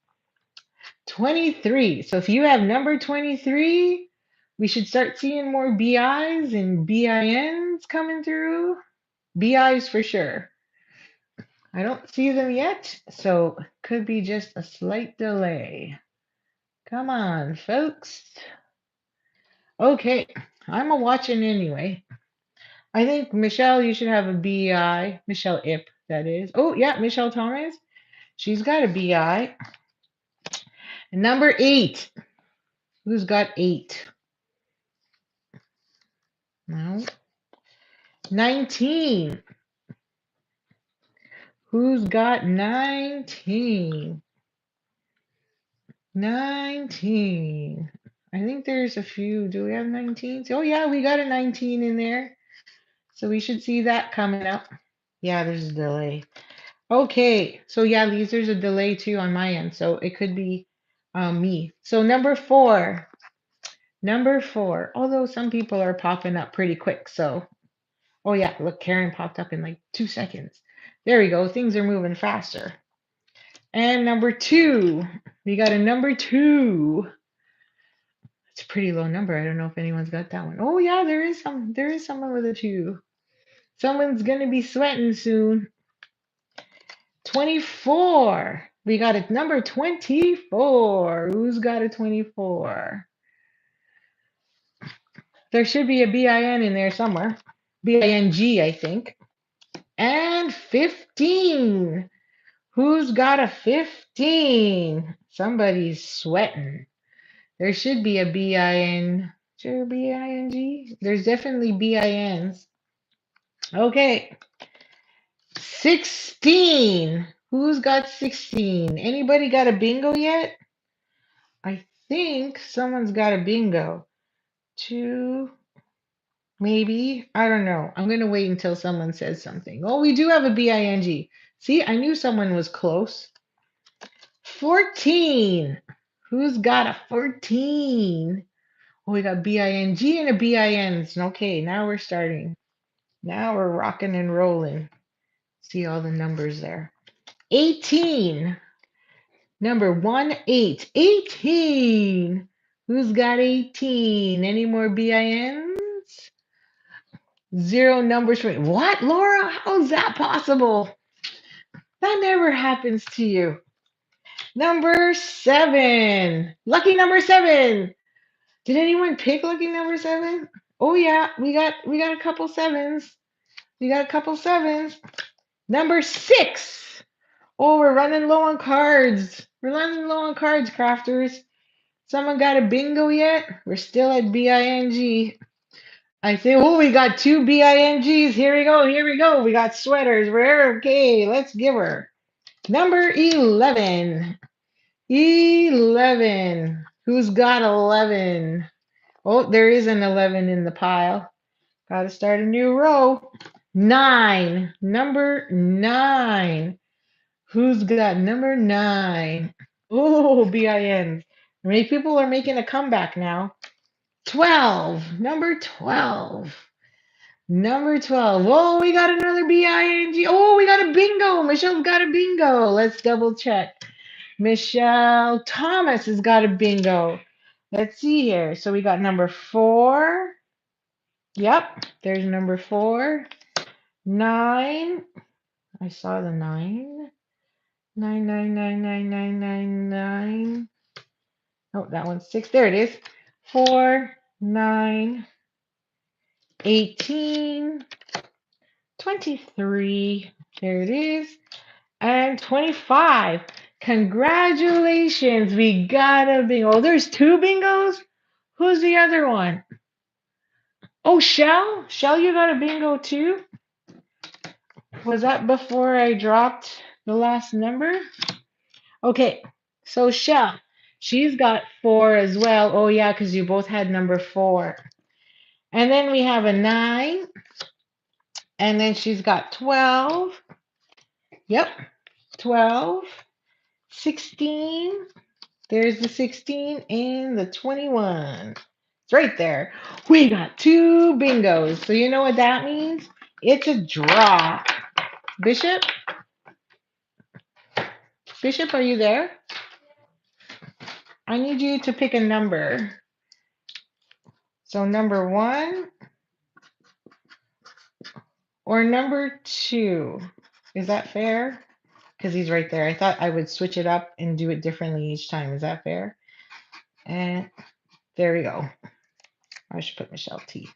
23. So if you have number 23, we should start seeing more BIs and BINs coming through. BIs for sure. I don't see them yet, so could be just a slight delay. Come on, folks. Okay, I'm a watching anyway. I think Michelle, you should have a BI. Michelle Ip, that is. Oh, yeah, Michelle Thomas. She's got a BI. Number 8. Who's got 8? No. 19. Who's got 19? 19. I think there's a few. Do we have 19? Oh, yeah, we got a 19 in there. So we should see that coming up. Yeah, there's a delay. Okay, so yeah, Lise, there's a delay too on my end. So it could be me. So number 4. Number 4. Although some people are popping up pretty quick. So, oh yeah, look, Karen popped up in like 2 seconds. There we go. Things are moving faster. And number 2. We got a number 2. It's a pretty low number. I don't know if anyone's got that one. Oh yeah, there is someone with a 2. Someone's gonna be sweating soon. 24. We got it, number 24. Who's got a 24? There should be a BIN in there somewhere. BING, I think. And 15. Who's got a 15? Somebody's sweating. There should be a BIN. Sure, BING? There's definitely BINs. Okay. 16. Who's got 16? Anybody got a bingo yet? I think someone's got a bingo. 2, maybe. I don't know. I'm going to wait until someone says something. Oh, we do have a BING. See, I knew someone was close. 14. Who's got a 14? Oh, we got BING and a BINs. Okay, now we're starting. Now we're rocking and rolling. See all the numbers there. 18. Number 1, 8. 18. Who's got 18? Any more BINs? 0 numbers for what, Laura? How's that possible? That never happens to you. Number 7. Lucky number 7. Did anyone pick lucky number 7? Oh yeah, we got a couple 7s. We got a couple 7s. Number 6. Oh, we're running low on cards. We're running low on cards, crafters. Someone got a bingo yet? We're still at BING. I say, oh, we got 2 BINGs. Here we go. Here we go. We got sweaters. We're okay. Let's give her. Number 11. 11. Who's got 11? Oh, there is an 11 in the pile. Got to start a new row. 9. Number 9. Who's got number 9? Oh, BINs. Many people are making a comeback now. 12. Number 12. Number 12. Oh, we got another BING. Oh, we got a bingo. Michelle's got a bingo. Let's double check. Michelle Thomas has got a bingo. Let's see here. So we got number 4. Yep, there's number 4. 9. I saw the 9. 9, 9, 9, 9, 9, 9, 9. Oh, that one's 6. There it is. 4, 9, 18, 23. There it is. And 25. Congratulations. We got a bingo. Oh, there's 2 bingos? Who's the other one? Oh, Shell? Shell, you got a bingo too? Was that before I dropped the last number? Okay, so Shell, she's got 4 as well. Oh, yeah, because you both had number 4. And then we have a 9. And then she's got 12. Yep, 12. 16. There's the 16 and the 21. It's right there. We got 2 bingos. So you know what that means? It's a draw. Bishop? Bishop, are you there? I need you to pick a number. So number 1 or number 2. Is that fair? Because he's right there. I thought I would switch it up and do it differently each time. Is that fair? And there we go. I should put Michelle T.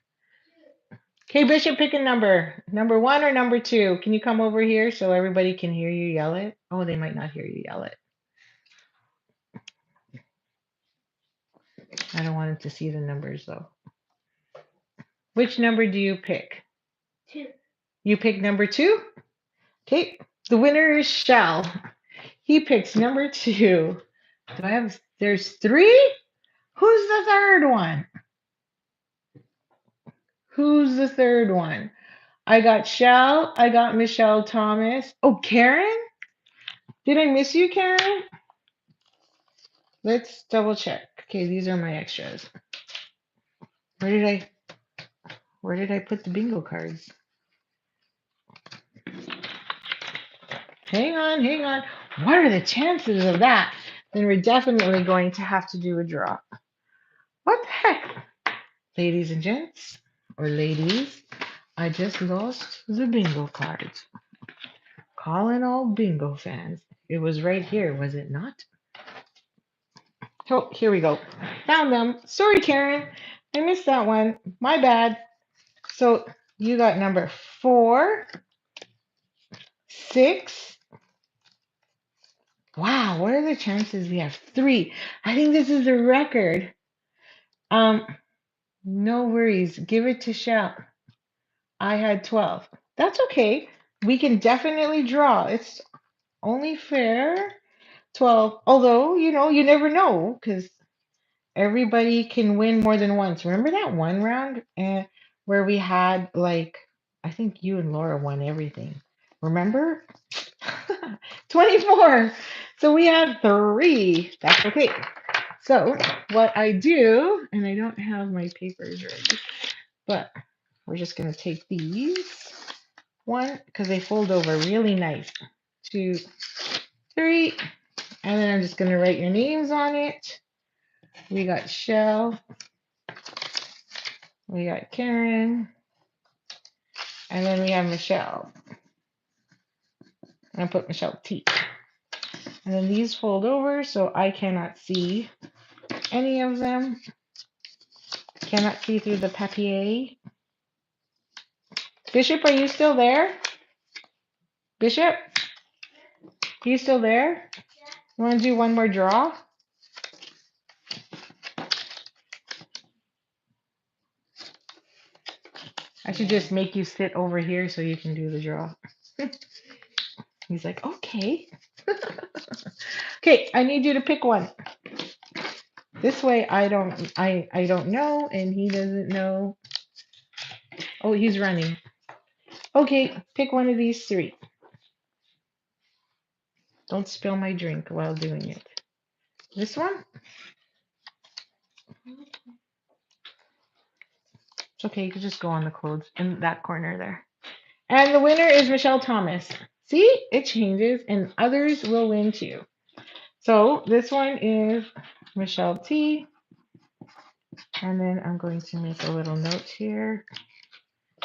Okay, Bishop, pick a number. Number 1 or number 2? Can you come over here so everybody can hear you yell it? Oh, they might not hear you yell it. I don't want them to see the numbers, though. Which number do you pick? 2. You pick number 2? Okay, the winner is Shell. He picks number 2. Do I have, there's 3? Who's the third one? Who's the third one? I got Shell. I got Michelle Thomas. Oh, Karen? Did I miss you, Karen? Let's double check. Okay, these are my extras. Where did I put the bingo cards? Hang on, hang on. What are the chances of that? Then we're definitely going to have to do a draw. What the heck? Ladies and gents, or ladies, I just lost the bingo cards. Calling all bingo fans. It was right here, was it not? Oh, here we go. Found them. Sorry, Karen. I missed that one. My bad. So you got number 4, 6. Wow, what are the chances we have 3? I think this is a record. Um, no worries. Give it to Shell. I had 12. That's okay. We can definitely draw. It's only fair. 12. Although, you never know because everybody can win more than once. Remember that one round where we had I think you and Laura won everything. Remember? 24. So we have 3. That's okay. So what I do, and I don't have my papers ready, but we're just going to take these. 1, because they fold over really nice. 2, 3. And then I'm just going to write your names on it. We got Shell. We got Karen. And then we have Michelle. And I put Michelle T. And then these fold over so I cannot see any of them. Cannot see through the papier. Bishop, are you still there? Bishop, are you still there? You want to do one more draw? I should just make you sit over here so you can do the draw. He's like, okay. Okay, I need you to pick one. This way I don't know and he doesn't know. Oh, he's running. Okay, pick one of these 3. Don't spill my drink while doing it. This one? It's okay, you can just go on the clothes in that corner there. And the winner is Michelle Thomas. See, it changes and others will win too. So this one is Michelle T. And then I'm going to make a little note here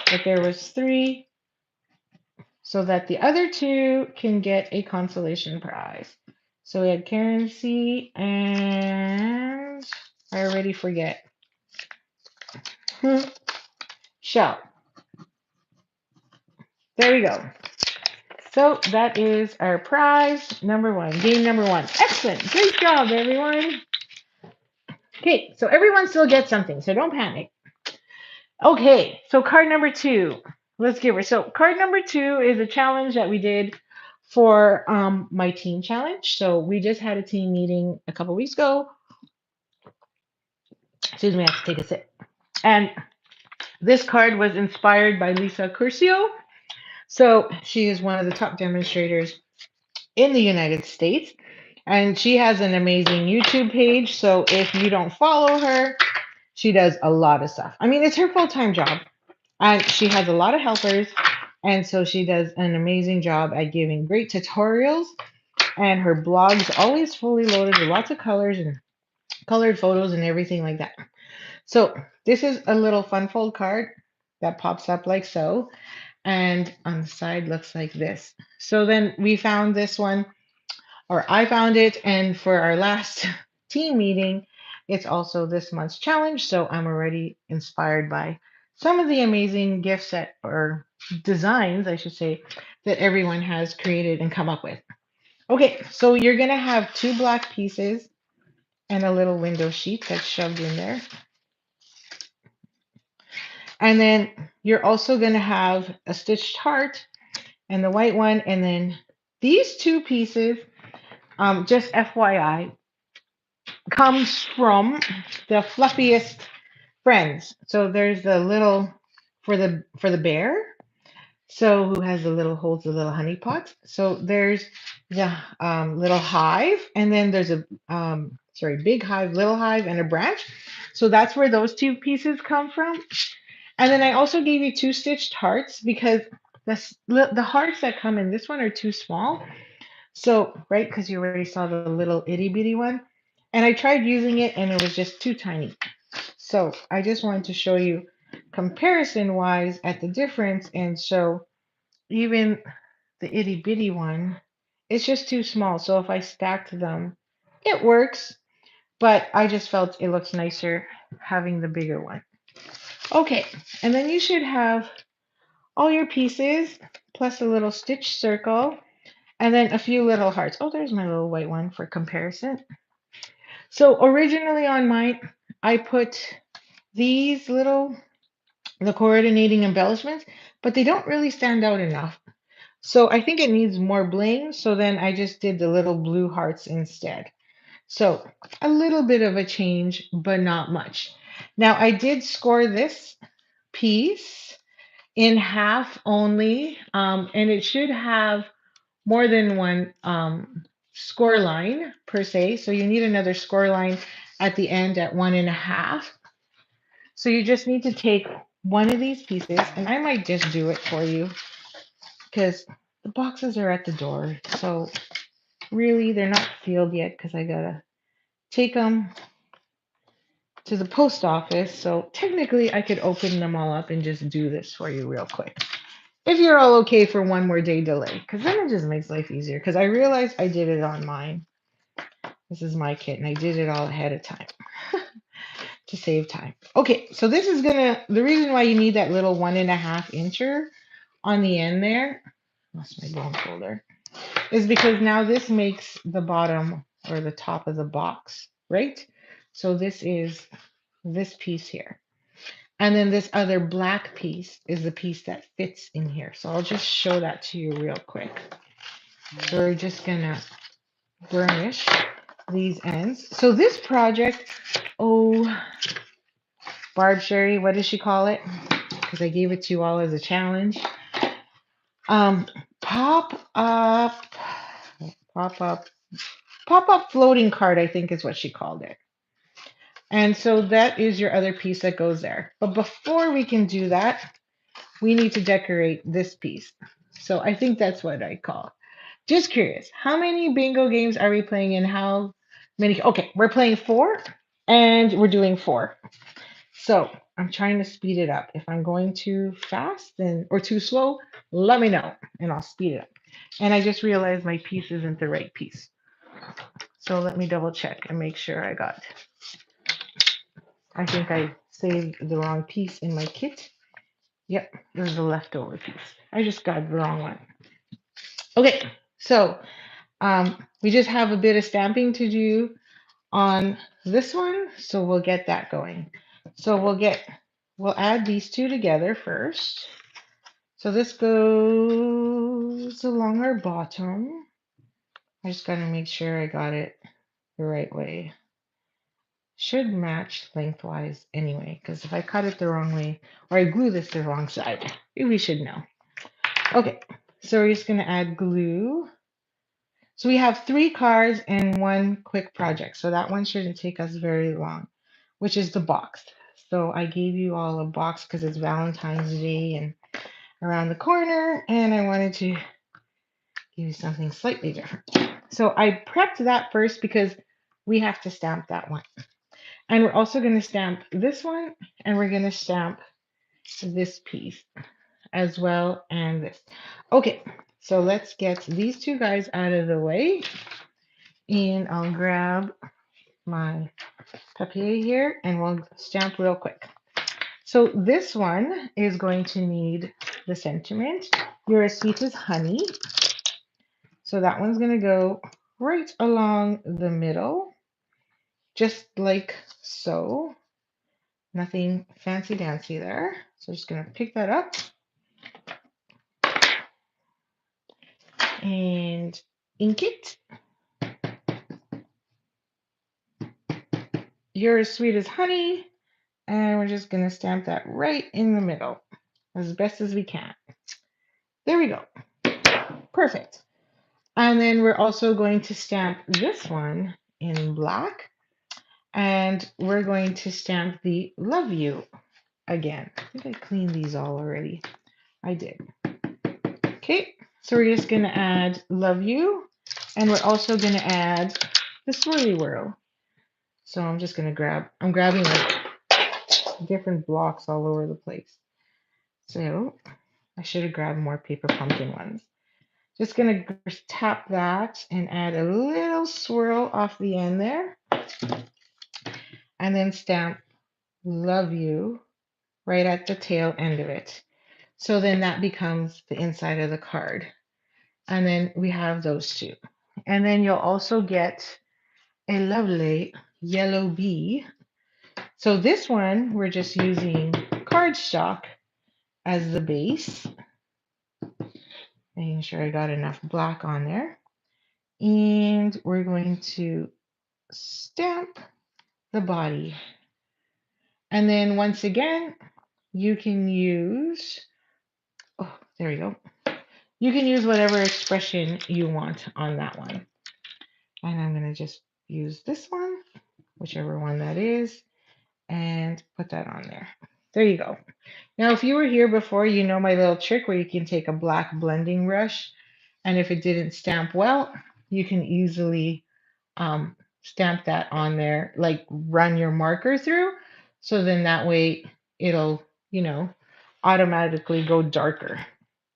that there was 3 so that the other 2 can get a consolation prize. So we had Karen C. and I already forget. Shell. There we go. So that is our prize number 1, game number 1. Excellent. Great job, everyone. Okay, so everyone still gets something, so don't panic. Okay, so card number 2. Let's give her. So card number 2 is a challenge that we did for my team challenge. So we just had a team meeting a couple weeks ago. Excuse me, I have to take a sip. And this card was inspired by Lisa Curcio. So she is one of the top demonstrators in the United States. And she has an amazing YouTube page. So if you don't follow her, she does a lot of stuff. I mean, it's her full-time job. And she has a lot of helpers. And so she does an amazing job at giving great tutorials. And her blog's always fully loaded with lots of colors and colored photos and everything like that. So this is a little fun fold card that pops up like so. And on the side looks like this. So then we found this one, or I found it. And for our last team meeting, it's also this month's challenge. So I'm already inspired by some of the amazing gifts that, or designs, I should say, that everyone has created and come up with. Okay, so you're going to have 2 black pieces and a little window sheet that's shoved in there. And then you're also going to have a stitched heart and the white one. And then these 2 pieces, just FYI, comes from the fluffiest friends. So there's the little for the bear. So who has the little holds the little honey pots. So there's the little hive, and then there's a big hive, little hive, and a branch. So that's where those 2 pieces come from. And then I also gave you 2 stitched hearts because the hearts that come in this one are too small. So, right, because you already saw the little itty bitty one. And I tried using it and it was just too tiny. So I just wanted to show you comparison wise at the difference and show even the itty bitty one, it's just too small. So if I stacked them, it works, but I just felt it looks nicer having the bigger one. Okay, and then you should have all your pieces plus a little stitch circle and then a few little hearts. Oh, there's my little white one for comparison. So originally on mine, I put these little, the coordinating embellishments, but they don't really stand out enough. So I think it needs more bling. So then I just did the little blue hearts instead. So a little bit of a change, but not much. Now I did score this piece in half only, and it should have more than one score line per se. So you need another score line at the end at 1.5. So you just need to take one of these pieces, and I might just do it for you because the boxes are at the door. So really, they're not sealed yet because I gotta take them to the post office. So technically, I could open them all up and just do this for you real quick. If you're all okay for one more day delay, because then it just makes life easier. Because I realized I did it on mine. This is my kit, and I did it all ahead of time to save time. Okay, so this is the reason why you need that little 1.5 incher on the end there, lost my bone folder, is because now this makes the bottom or the top of the box, right? So this is this piece here. And then this other black piece is the piece that fits in here. So I'll just show that to you real quick. So we're just gonna burnish these ends. So this project, oh, Barb Sherry, what does she call it? Because I gave it to you all as a challenge. Um, pop up, pop up, pop up floating card, I think is what she called it. And so that is your other piece that goes there. But before we can do that, we need to decorate this piece. So I think that's what I call. Just curious, how many bingo games are we playing and how many? Okay, we're playing 4 and we're doing 4. So I'm trying to speed it up. If I'm going too fast or too slow, let me know and I'll speed it up. And I just realized my piece isn't the right piece. So let me double check and make sure I think I saved the wrong piece in my kit. Yep, there's the leftover piece. I just got the wrong one. Okay, so we just have a bit of stamping to do on this one, so we'll get that going. So we'll add these two together first. So this goes along our bottom. I just gotta make sure I got it the right way. Should match lengthwise anyway, because if I cut it the wrong way, or I glue this the wrong side, we should know. Okay, so we're just gonna add glue. So we have 3 cards and 1 quick project. So that one shouldn't take us very long, which is the box. So I gave you all a box because it's Valentine's Day and around the corner, and I wanted to give you something slightly different. So I prepped that first because we have to stamp that one. And we're also going to stamp this one, and we're going to stamp this piece as well, and this. Okay, so let's get these 2 guys out of the way. And I'll grab my papier here and we'll stamp real quick. So this one is going to need the sentiment. You're as sweet as honey. So that one's going to go right along the middle, just like so. Nothing fancy dancy there. So I'm just going to pick that up and ink it. You're as sweet as honey. And we're just going to stamp that right in the middle as best as we can. There we go. Perfect. And then we're also going to stamp this one in black. And we're going to stamp the love you again. I think I cleaned these all already. I did. Okay, so we're just going to add love you. And we're also going to add the swirly whirl. So I'm just going to I'm grabbing like different blocks all over the place. So I should have grabbed more paper pumpkin ones. Just gonna tap that and add a little swirl off the end there, and then stamp love you right at the tail end of it. So then that becomes the inside of the card. And then we have those two. And then you'll also get a lovely yellow bee. So this one, we're just using cardstock as the base. Making sure I got enough black on there. And we're going to stamp the body. And then once again, you can use, oh, there we go. You can use whatever expression you want on that one. And I'm going to just use this one, whichever one that is, and put that on there. There you go. Now, if you were here before, you know my little trick where you can take a black blending brush, and if it didn't stamp well, you can easily stamp that on there, like run your marker through. So then that way it'll, automatically go darker,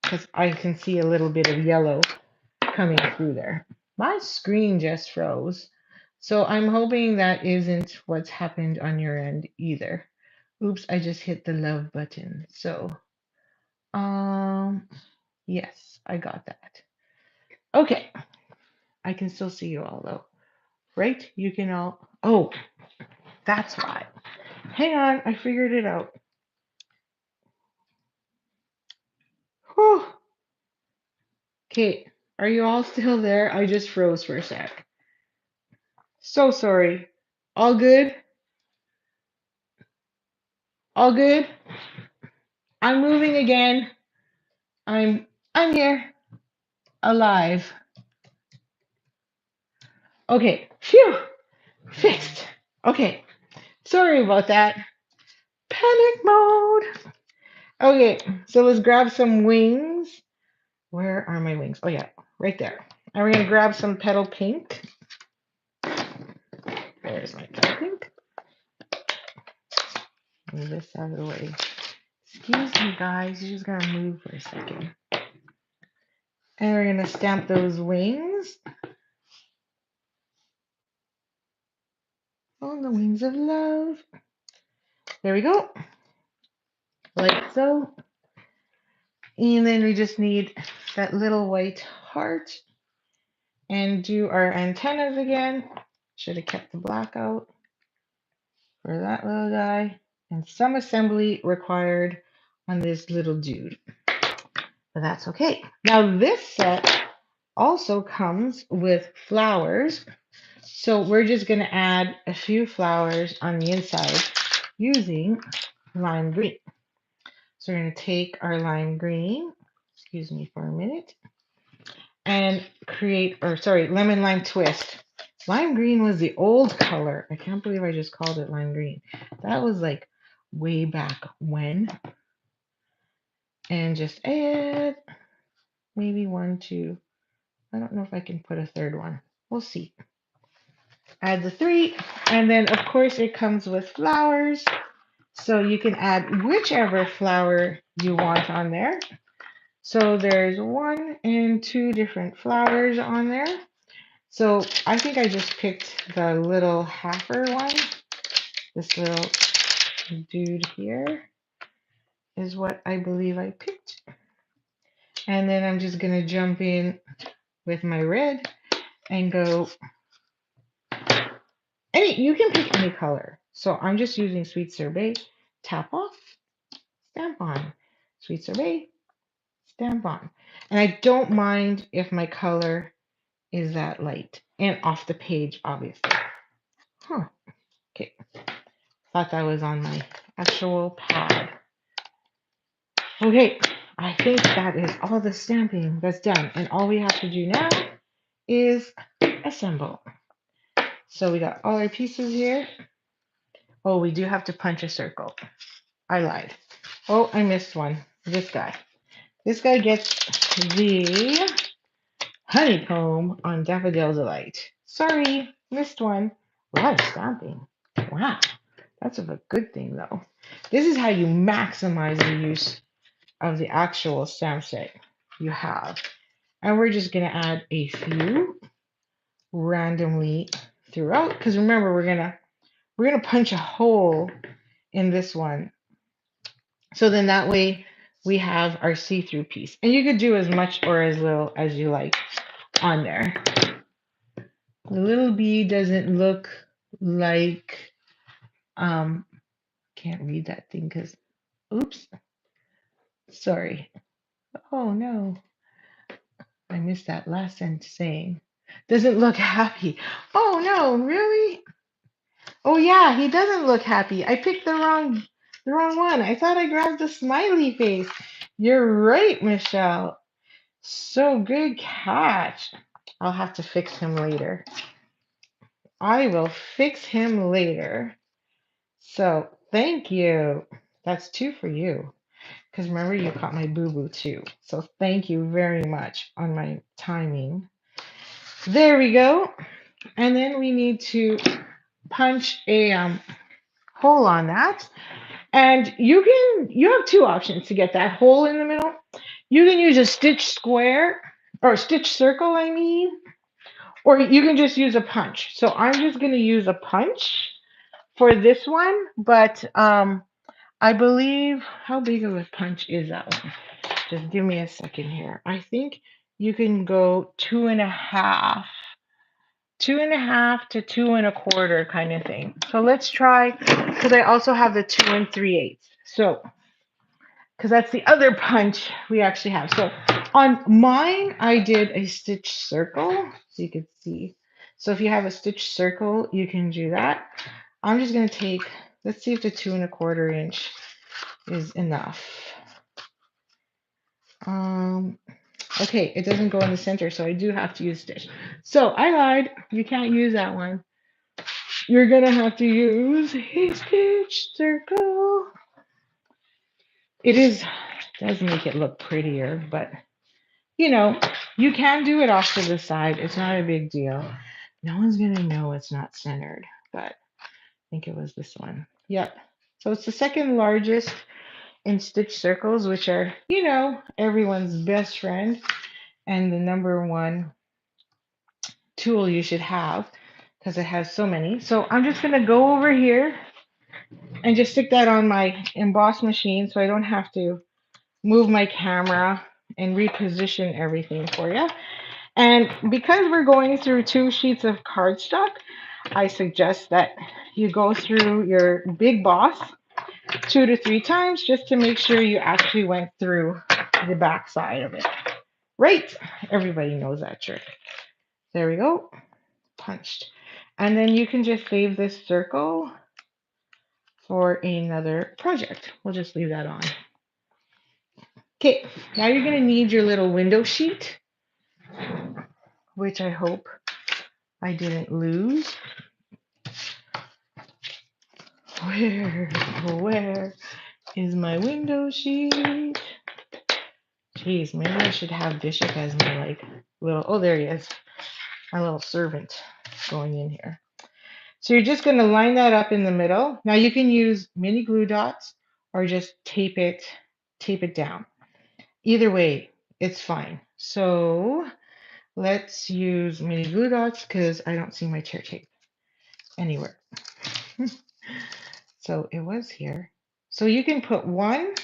because I can see a little bit of yellow coming through there. My screen just froze. So I'm hoping that isn't what's happened on your end either. Oops, I just hit the love button. So, yes, I got that. Okay, I can still see you all though, right? You can all, oh, that's why. Hang on, I figured it out. Whew. Okay, are you all still there? I just froze for a sec. So sorry. All good? All good? I'm moving again. I'm I'm here. Alive. Okay. Phew. Fixed. Okay. Sorry about that. Panic mode. Okay, so let's grab some wings. Where are my wings? Oh yeah, right there. And we're gonna grab some petal pink. There's my petal pink. Move this out of the way. Excuse me, guys. You just gotta move for a second. And we're gonna stamp those wings on the wings of love. There we go. Like so. And then we just need that little white heart and do our antennas again. Should have kept the black out for that little guy. And some assembly required on this little dude. But that's okay. Now this set also comes with flowers. So we're just going to add a few flowers on the inside using lime green. So we're going to take our lime green, excuse me for a minute, and create, or sorry, lemon lime twist. Lime green was the old color. I can't believe I just called it lime green. That was like way back when. And just add maybe 1, 2. I don't know if I can put a third one. We'll see. Add the 3. And then of course it comes with flowers. So you can add whichever flower you want on there. So there's 1 and 2 different flowers on there. So I think I just picked the little halfer one. This little dude here is what I believe I picked. And then I'm just going to jump in with my red and go. You can pick any color. So I'm just using Sweet Sorbet. Tap off, stamp on. Sweet Sorbet, stamp on. And I don't mind if my color is that light. And off the page, obviously. Huh. Okay. Thought that was on my actual pad. Okay. I think that is all the stamping that's done. And all we have to do now is assemble. So we got all our pieces here. Oh, we do have to punch a circle. I lied. Oh, I missed one. This guy. This guy gets the honeycomb on Daffodil Delight. Sorry, missed one. A lot of stamping. Wow. That's a good thing, though. This is how you maximize the use of the actual stamp set you have. And we're just gonna add a few randomly throughout, because remember we're gonna punch a hole in this one. So then that way we have our see-through piece. And you could do as much or as little as you like on there. The little bee doesn't look like, can't read that thing because, oops, sorry. Oh no, I missed that last sentence saying. Doesn't look happy. Oh no, really? Oh yeah, he doesn't look happy. I picked the wrong one. I thought I grabbed the smiley face. You're right, Michelle. So good catch. I'll have to fix him later. I will fix him later. So thank you. That's two for you. Because remember, you caught my boo-boo too. So thank you very much on my timing. There we go. And then we need to punch a hole on that. And you have two options to get that hole in the middle. You can use a stitch square or stitch circle, I mean, or you can just use a punch. So I'm just going to use a punch for this one, but I believe, how big of a punch is that one? Just give me a second here. I think you can go 2.5, 2.5 to 2.25 kind of thing. So let's try, because I also have the 2 3/8. So, because that's the other punch we actually have. So on mine, I did a stitch circle, so you can see. So if you have a stitch circle, you can do that. I'm just going to take, let's see if the 2.25 inch is enough. Okay, it doesn't go in the center, so I do have to use stitch. So I lied. You can't use that one. You're gonna have to use a stitch circle. Does make it look prettier, but you know, you can do it off to the side. It's not a big deal. No one's gonna know it's not centered, but I think it was this one. Yep. So it's the second largest in stitch circles, which are, everyone's best friend and the number one tool you should have because it has so many. So I'm just going to go over here and just stick that on my emboss machine so I don't have to move my camera and reposition everything for you. And because we're going through 2 sheets of cardstock, I suggest that you go through your big boss 2 to 3 times just to make sure you actually went through the back side of it. Right? Everybody knows that trick. There we go. Punched. And then you can just save this circle for another project. We'll just leave that on. Okay, now you're going to need your little window sheet, which I hope I didn't lose. Where is my window sheet? Jeez, maybe I should have Bishop as my little, oh, there he is, my little servant going in here. So you're just going to line that up in the middle. Now you can use mini glue dots or just tape it down. Either way, it's fine. So let's use mini glue dots because I don't see my tear tape anywhere. So it was here. So you can put one,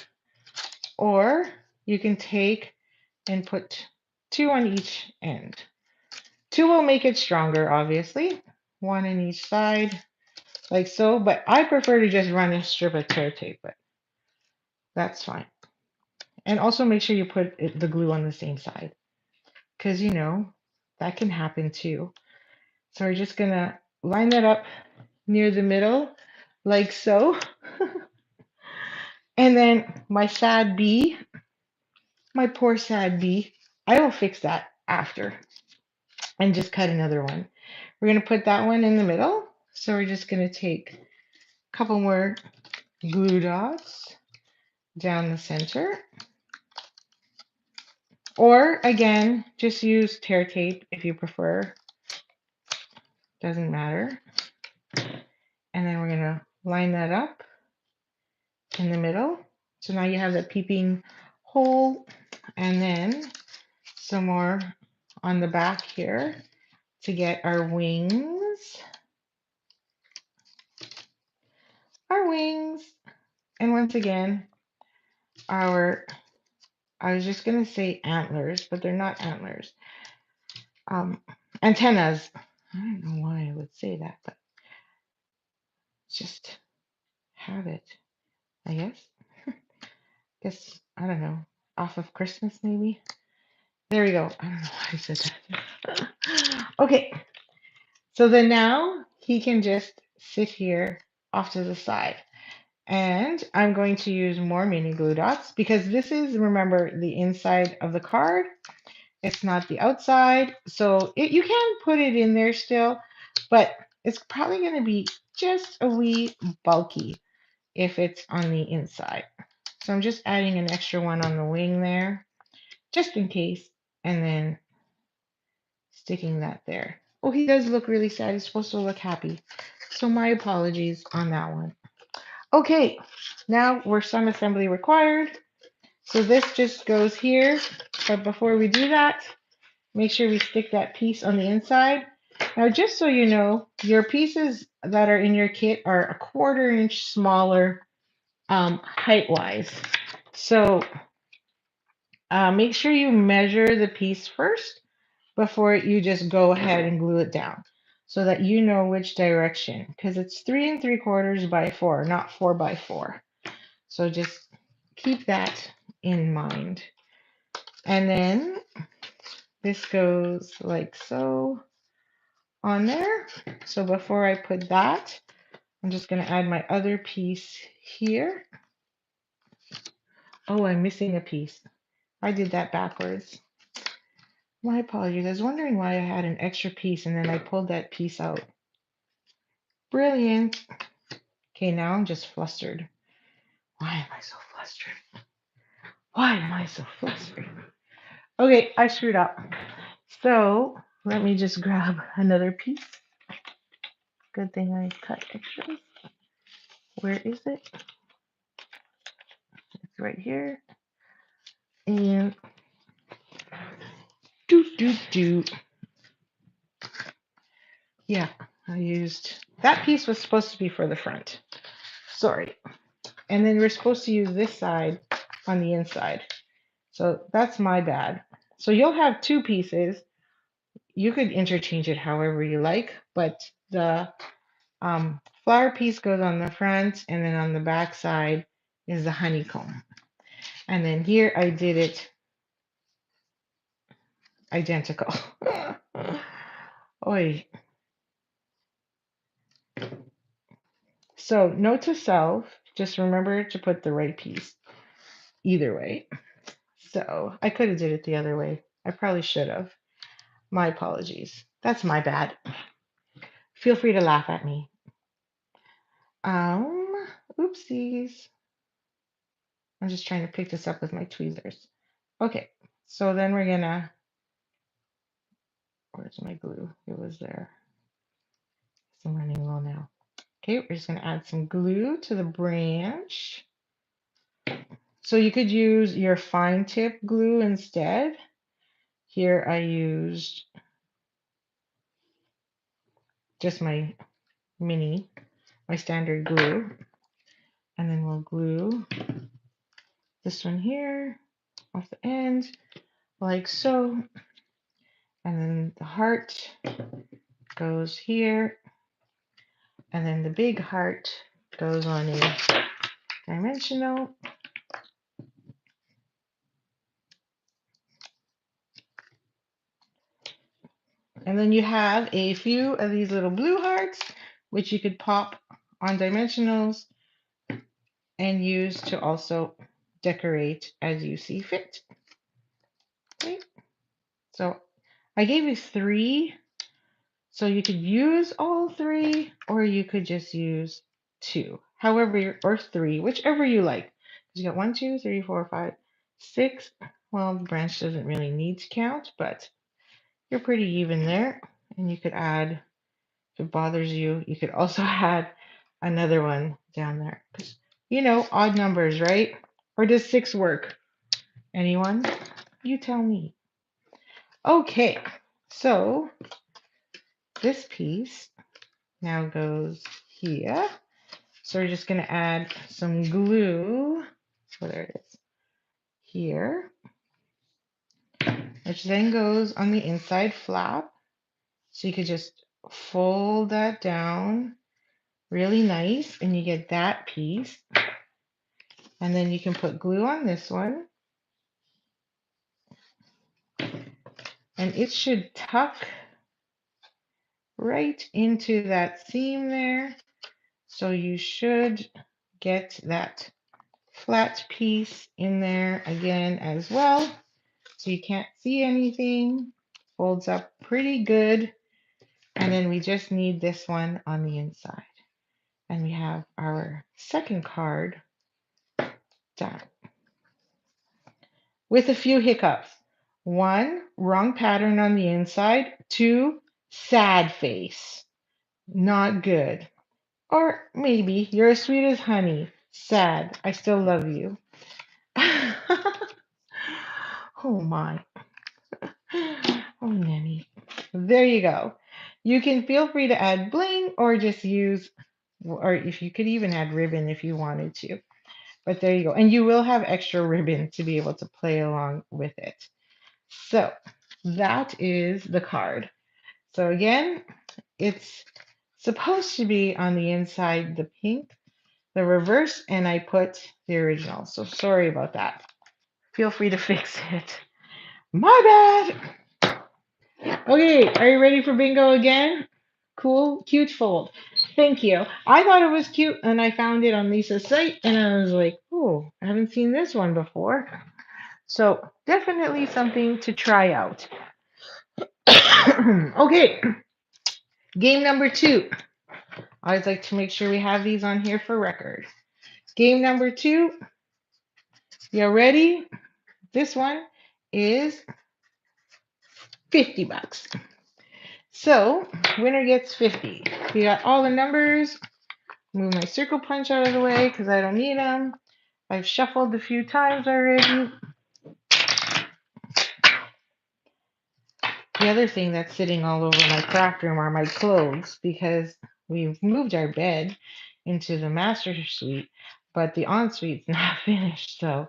or you can take and put 2 on each end. 2 will make it stronger, obviously. 1 on each side, like so. But I prefer to just run a strip of tear tape, but that's fine. And also make sure you put the glue on the same side, because that can happen too. So we're just gonna line that up near the middle, like so. And then my sad bee, my poor sad bee, I will fix that after and just cut another one. We're gonna put that one in the middle. So we're just gonna take a couple more glue dots down the center. Or again, just use tear tape if you prefer. Doesn't matter. And then we're gonna line that up in the middle. So now you have that peeping hole, and then some more on the back here to get our wings. Our wings. And once again, our, I was just going to say antlers, but they're not antlers. Antennas. I don't know why I would say that, but just have it, I guess. Guess, I don't know, off of Christmas maybe. There we go. I don't know why I said that. Okay, so then now he can just sit here off to the side. And I'm going to use more mini glue dots because this is, remember, the inside of the card. It's not the outside. So you can put it in there still, but it's probably going to be just a wee bulky if it's on the inside. So I'm just adding an extra one on the wing there, just in case, and then sticking that there. Oh, he does look really sad. He's supposed to look happy. So my apologies on that one. Okay, now we're some assembly required. So this just goes here. But before we do that, make sure we stick that piece on the inside. Now, just so you know, your pieces that are in your kit are a 1/4 inch smaller height-wise. So make sure you measure the piece first before you just go ahead and glue it down so that you know which direction, because it's 3 3/4 by 4, not 4 by 4. So just keep that in mind. And then this goes like so on there. So before I put that, I'm just going to add my other piece here. Oh, I'm missing a piece. I did that backwards. My apologies. I was wondering why I had an extra piece and then I pulled that piece out. Brilliant. Okay, now I'm just flustered. Why am I so flustered? Why am I so flustered? Okay, I screwed up. So let me just grab another piece. Good thing I cut extras. Where is it? It's right here. And do. Yeah, I used that piece was supposed to be for the front. Sorry. And then we're supposed to use this side on the inside. So that's my bad. So you'll have two pieces. You could interchange it however you like, but the flower piece goes on the front, and then on the back side is the honeycomb. And then here I did it identical. Oy. So note to self, just remember to put the right piece either way. So I could have did it the other way. I probably should have. My apologies. That's my bad. Feel free to laugh at me. Oopsies. I'm just trying to pick this up with my tweezers. Okay, so then we're gonna, where's my glue? It was there. I'm running low now. Okay, we're just gonna add some glue to the branch. So you could use your fine tip glue instead. Here I used just my standard glue. And then we'll glue this one here off the end, like so. And then the heart goes here. And then the big heart goes on a dimensional. And then you have a few of these little blue hearts, which you could pop on dimensionals and use to also decorate as you see fit. Okay. So I gave you 3. So you could use all 3, or you could just use 2. However, or 3, whichever you like. You got 1, 2, 3, 4, 5, 6. Well, the branch doesn't really need to count, but you're pretty even there. And you could add, if it bothers you, you could also add another one down there. You know, odd numbers, right? Or does 6 work? Anyone? You tell me. Okay, so this piece now goes here. So we're just going to add some glue. So there it is here, which then goes on the inside flap. So you could just fold that down really nice and you get that piece. And then you can put glue on this one. And it should tuck right into that seam there. So you should get that flat piece in there again as well. So you can't see anything. Folds up pretty good. And then we just need this one on the inside. And we have our second card done. With a few hiccups. 1, wrong pattern on the inside. 2, sad face. Not good. Or maybe you're as sweet as honey. Sad. I still love you. Oh my. Oh, Neemee. There you go. You can feel free to add bling or just use, or if you could even add ribbon if you wanted to. But there you go. And you will have extra ribbon to be able to play along with it. So that is the card. So again, it's supposed to be on the inside the pink, the reverse, and I put the original. So sorry about that. Feel free to fix it. My bad. Okay, are you ready for bingo again? Cool, cute fold. Thank you. I thought it was cute and I found it on Lisa's site and I was like, oh, I haven't seen this one before. So definitely something to try out. Okay, game number 2. I always like to make sure we have these on here for record. Game number 2. You ready? This one is 50 bucks. So winner gets 50. We got all the numbers. Move my circle punch out of the way because I don't need them. I've shuffled a few times already. The other thing that's sitting all over my craft room are my clothes because we've moved our bed into the master suite, but the ensuite's not finished. So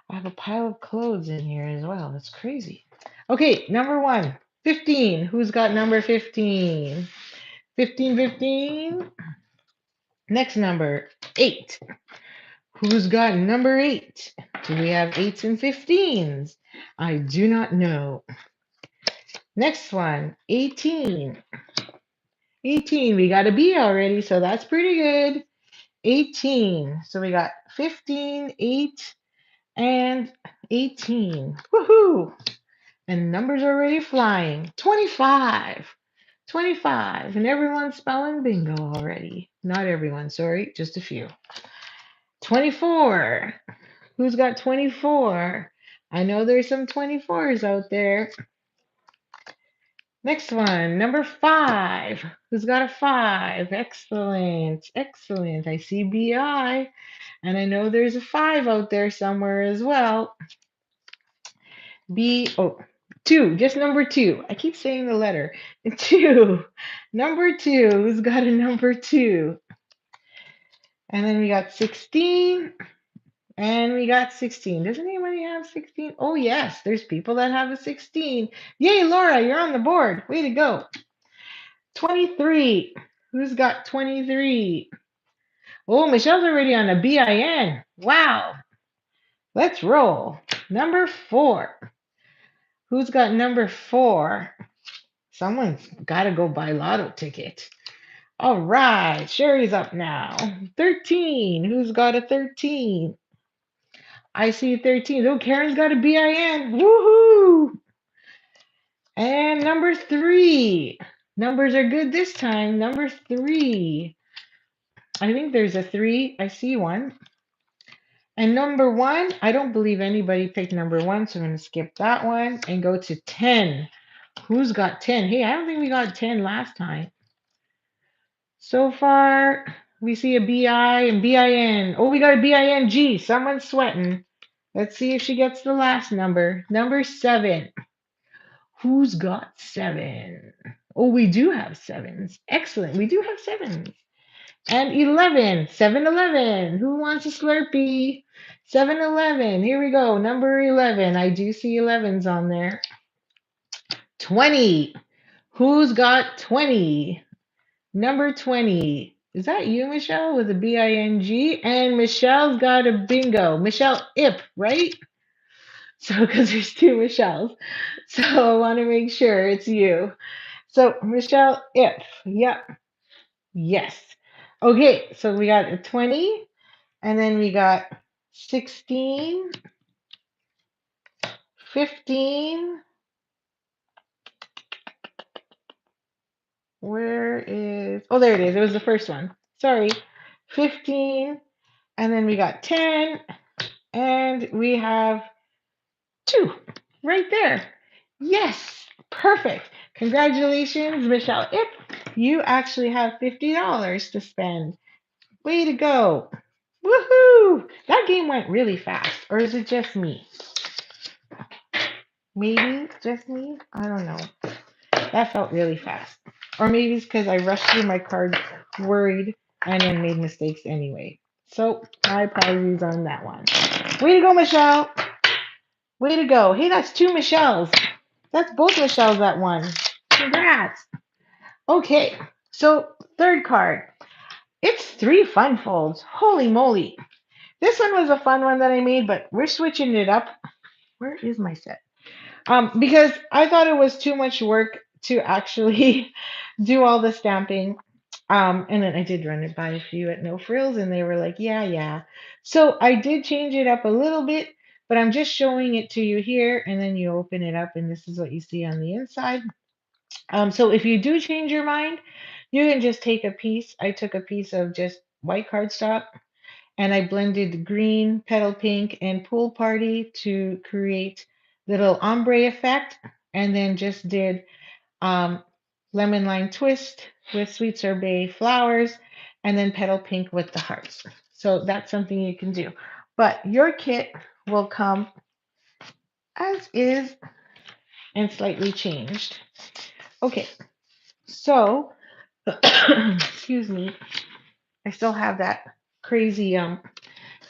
I have a pile of clothes in here as well. It's crazy. Okay, number 1, 15. Who's got number 15? 15, 15. Next number, 8. Who's got number 8? Do we have 8s and 15s? I do not know. Next one, 18. 18, we got a B already, so that's pretty good. 18, so we got 15, 8, and 18. Woohoo! And numbers are already flying. 25. 25, and everyone's spelling bingo already. Not everyone, sorry, just a few. 24. Who's got 24? I know there's some 24s out there. Next one, number 5. Who's got a 5? Excellent, excellent. I see BI, and I know there's a 5 out there somewhere as well. Oh, 2, just number 2. I keep saying the letter. 2, number 2. Who's got a number 2? And then we got 16. And we got 16. Does anybody have 16? Oh, yes, there's people that have a 16. Yay, Laura, you're on the board. Way to go. 23. Who's got 23? Oh, Michelle's already on a BIN. Wow. Let's roll. Number 4. Who's got number 4? Someone's got to go buy lotto ticket. All right, Sherry's up now. 13. Who's got a 13? I see 13. Oh, Karen's got a BIN. Woohoo! And number 3. Numbers are good this time. Number 3. I think there's a 3. I see one. And number 1, I don't believe anybody picked number 1, so I'm going to skip that one and go to 10. Who's got 10? Hey, I don't think we got 10 last time. So far, we see a BI and BIN. Oh, we got a BING. Someone's sweating. Let's see if she gets the last number. Number 7. Who's got 7? Oh, we do have 7s. Excellent. We do have 7s. And 11. 7-Eleven. Who wants a Slurpee? 7-Eleven. Here we go. Number 11. I do see 11s on there. 20. Who's got 20? Number 20. Is that you, Michelle, with a BING? And Michelle's got a bingo. Michelle Ip, right? So, because there's two Michelles. So, I want to make sure it's you. So, Michelle Ip. Yep. Yes. Okay, so we got a 20, and then we got 16, 15. Where is, oh, there it is. It was the first one. Sorry. 15, and then we got 10, and we have 2 right there. Yes, perfect. Congratulations, Michelle Ip. You actually have $50 to spend. Way to go. Woohoo! That game went really fast. Or is it just me? Maybe just me? I don't know. That felt really fast. Or maybe it's because I rushed through my cards, worried, and then made mistakes anyway. So, my apologies on that one. Way to go, Michelle. Way to go. Hey, that's 2 Michelles. That's both Michelles that won. Congrats. Okay, so third card. It's 3 fun folds. Holy moly. This one was a fun one that I made, but we're switching it up. Where is my set? Because I thought it was too much work to actually do all the stamping. And then I did run it by a few at No Frills, and they were like, yeah, yeah. So I did change it up a little bit, but I'm just showing it to you here, and then you open it up, and this is what you see on the inside. So if you do change your mind, you can just take a piece. I took a piece of just white cardstock, and I blended green, petal pink, and pool party to create little ombre effect, and then just did um, lemon lime twist with sweet sorbet flowers, and then petal pink with the hearts. So that's something you can do. But your kit will come as is and slightly changed. Okay, so excuse me, I still have that crazy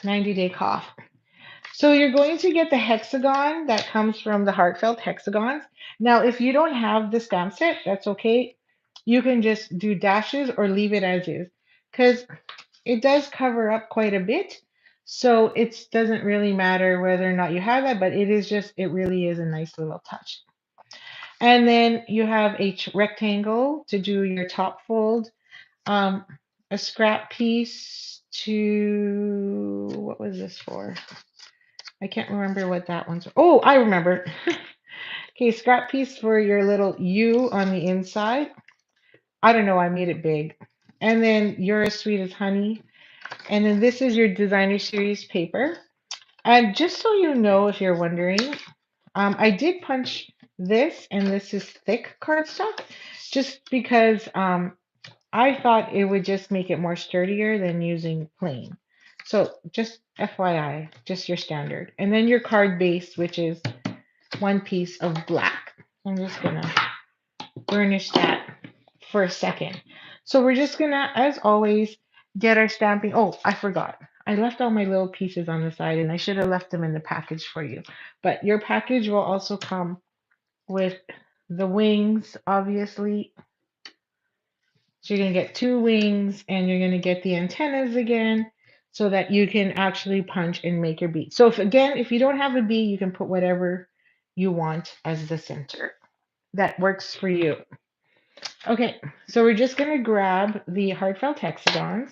90-day cough. So you're going to get the hexagon that comes from the heartfelt hexagons. Now, if you don't have the stamp set, that's okay. You can just do dashes or leave it as is, because it does cover up quite a bit. So it doesn't really matter whether or not you have that, but it really is a nice little touch. And then you have a rectangle to do your top fold, um, a scrap piece to, what was this for? I can't remember what that one's. Oh, I remember. Okay, scrap piece for your little U on the inside. I don't know, I made it big. And then You're as Sweet as Honey. And then this is your designer series paper. And just so you know, if you're wondering, I did punch this, and this is thick cardstock, just because I thought it would just make it more sturdier than using plain. So just FYI, just your standard. And then your card base, which is one piece of black. I'm just gonna burnish that for a second. So we're just gonna, as always, get our stamping. Oh, I forgot. I left all my little pieces on the side, and I should have left them in the package for you. But your package will also come with the wings, obviously. So you're going to get 2 wings, and you're going to get the antennas again, so that you can actually punch and make your bee. So if you don't have a bee, you can put whatever you want as the center. That works for you. Okay, so we're just going to grab the heartfelt hexagons,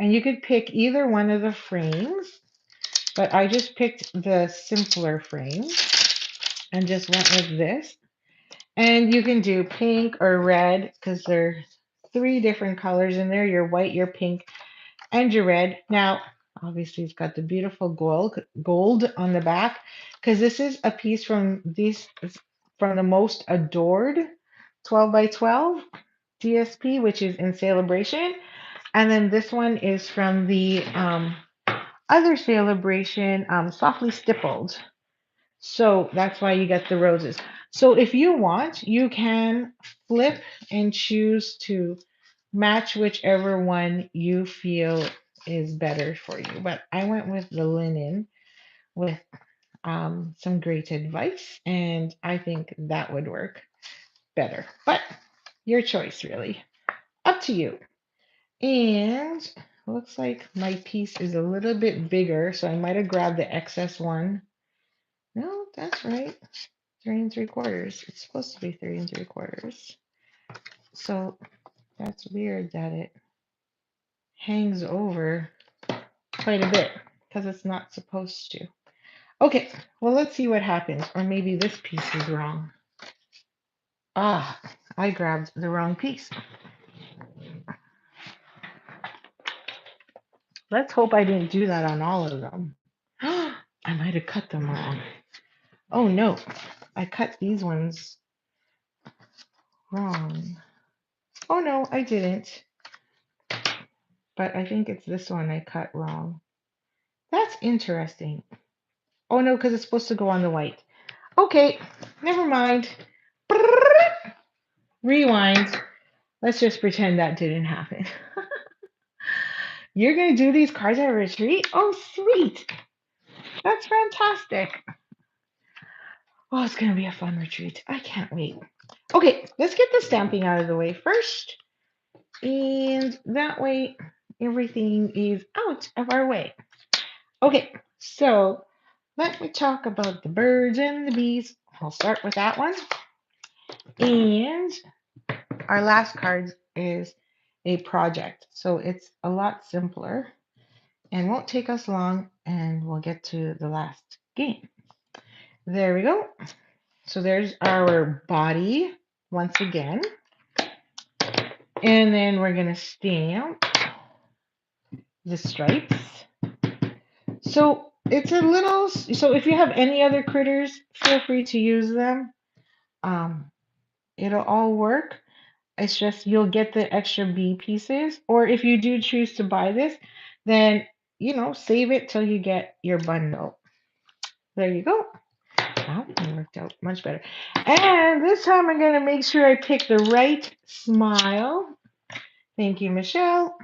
and you could pick either one of the frames, but I just picked the simpler frame and just went with this. And you can do pink or red, because there's 3 different colors in there: your white, your pink, and your red. Now, obviously, it's got the beautiful gold on the back, because this is a piece from the Most Adored 12 by 12 DSP, which is in Sale-abration. And then this one is from the other Sale-abration, Softly Stippled. So that's why you get the roses. So if you want, you can flip and choose to match whichever one you feel is better for you. But I went with the linen with some great advice, and I think that would work better. But your choice, really. Up to you. And looks like my piece is a little bit bigger, so I might have grabbed the excess one. No, that's right. 3 3/4. It's supposed to be 3 3/4. So that's weird that it hangs over quite a bit because it's not supposed to. Okay, well, let's see what happens. Or maybe this piece is wrong. Ah, I grabbed the wrong piece. Let's hope I didn't do that on all of them. I might have cut them wrong. Oh no, I cut these ones wrong. Oh no, I didn't. But I think it's this one I cut wrong. That's interesting. Oh no, because it's supposed to go on the white. Okay, never mind. Rewind. Let's just pretend that didn't happen. You're going to do these cards at a retreat? Oh, sweet. That's fantastic. Oh, it's going to be a fun retreat. I can't wait. Okay, let's get the stamping out of the way first. And that way, everything is out of our way. Okay, so let me talk about the birds and the bees. I'll start with that one. And our last card is a project. So it's a lot simpler and won't take us long, and we'll get to the last game. There we go. So there's our body once again. And then we're going to stamp the stripes. So it's a little, so if you have any other critters, feel free to use them. It'll all work. It's just you'll get the extra bee pieces. Or if you do choose to buy this, then, save it till you get your bundle. There you go. Wow, it worked out much better. And this time I'm going to make sure I pick the right smile. Thank you, Michelle.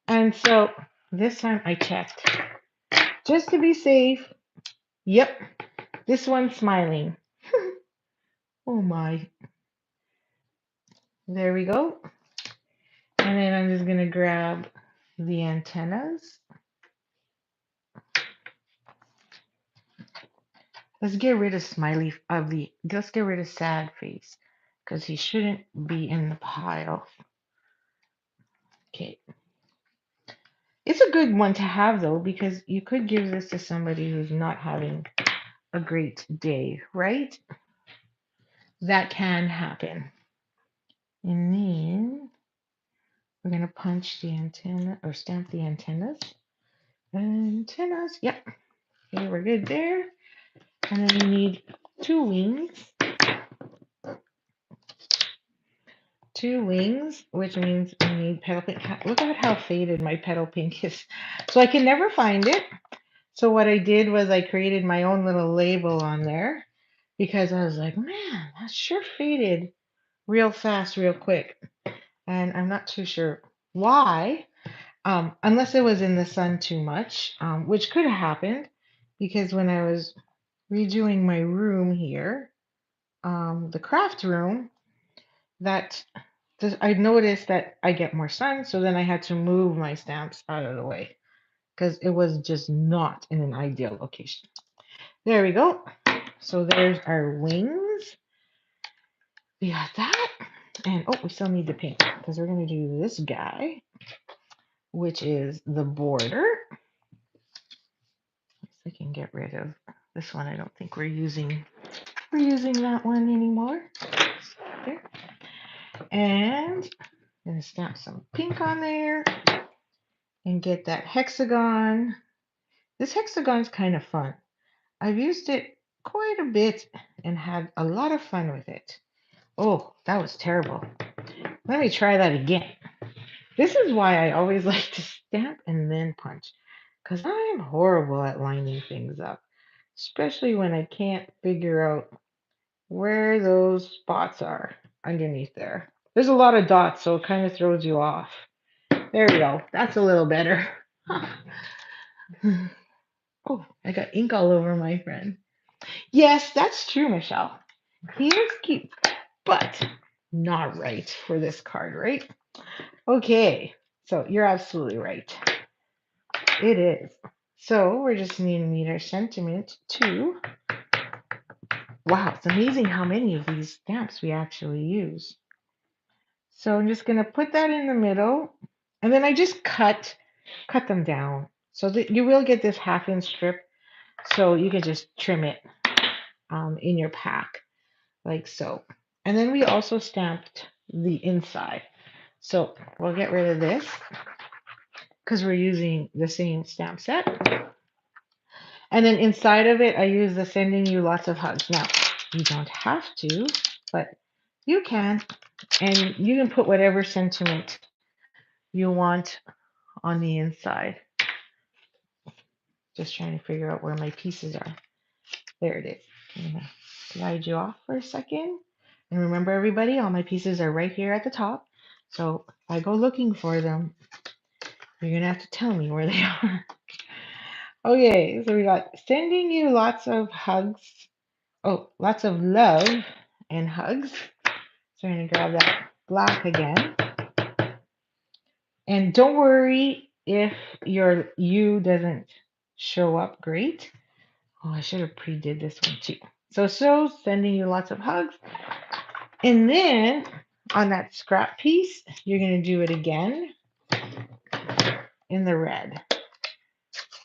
And so this time I checked. Just to be safe. Yep, this one's smiling. Oh my. There we go. And then I'm just going to grab the antennas. Let's get rid of let's get rid of sad face because he shouldn't be in the pile. Okay. It's a good one to have though, because you could give this to somebody who's not having a great day, right? That can happen. And then we're going to punch the antenna or stamp the antennas. Antennas, yep. Okay, we're good there. And then we need 2 wings. 2 wings, which means we need petal pink. Look at how faded my petal pink is. So I can never find it. So what I did was I created my own little label on there because I was like, man, that's sure faded real fast, real quick. And I'm not too sure why, unless it was in the sun too much, which could have happened because when I was redoing my room here, the craft room, I noticed that I get more sun, so then I had to move my stamps out of the way because it was just not in an ideal location. There we go. So there's our wings. We got that. And we still need the pink because we're going to do this guy, which is the border. I can get rid of this one. I don't think we're using that one anymore. There. And I'm going to stamp some pink on there and get that hexagon. This hexagon's kind of fun. I've used it quite a bit and had a lot of fun with it. Oh, that was terrible. Let me try that again. This is why I always like to stamp and then punch, because I'm horrible at lining things up. especially when I can't figure out where those spots are underneath there. There's a lot of dots, so it kind of throws you off. There we go. That's a little better. Oh, I got ink all over my friend. Yes, that's true, Michelle. He is cute, but not right for this card, right? Okay, so you're absolutely right. It is. So we're just going to need our sentiment to. Wow, it's amazing how many of these stamps we actually use. So I'm just going to put that in the middle, and then I just cut them down so that you will get this 1/2 inch strip. So you can just trim it in your pack like so. And then we also stamped the inside. So we'll get rid of this because we're using the same stamp set. And then inside of it, I use the sending you lots of hugs. Now, you don't have to, but you can. And you can put whatever sentiment you want on the inside. Just trying to figure out where my pieces are. There it is. I'm going to guide you off for a second. And remember, everybody, all my pieces are right here at the top. So if I go looking for them, you're going to have to tell me where they are. Okay, so we got sending you lots of hugs. Oh, lots of love and hugs. So I'm going to grab that black again. And don't worry if your U doesn't show up great. Oh, I should have pre-did this one too. So sending you lots of hugs. And then on that scrap piece, you're going to do it again in the red.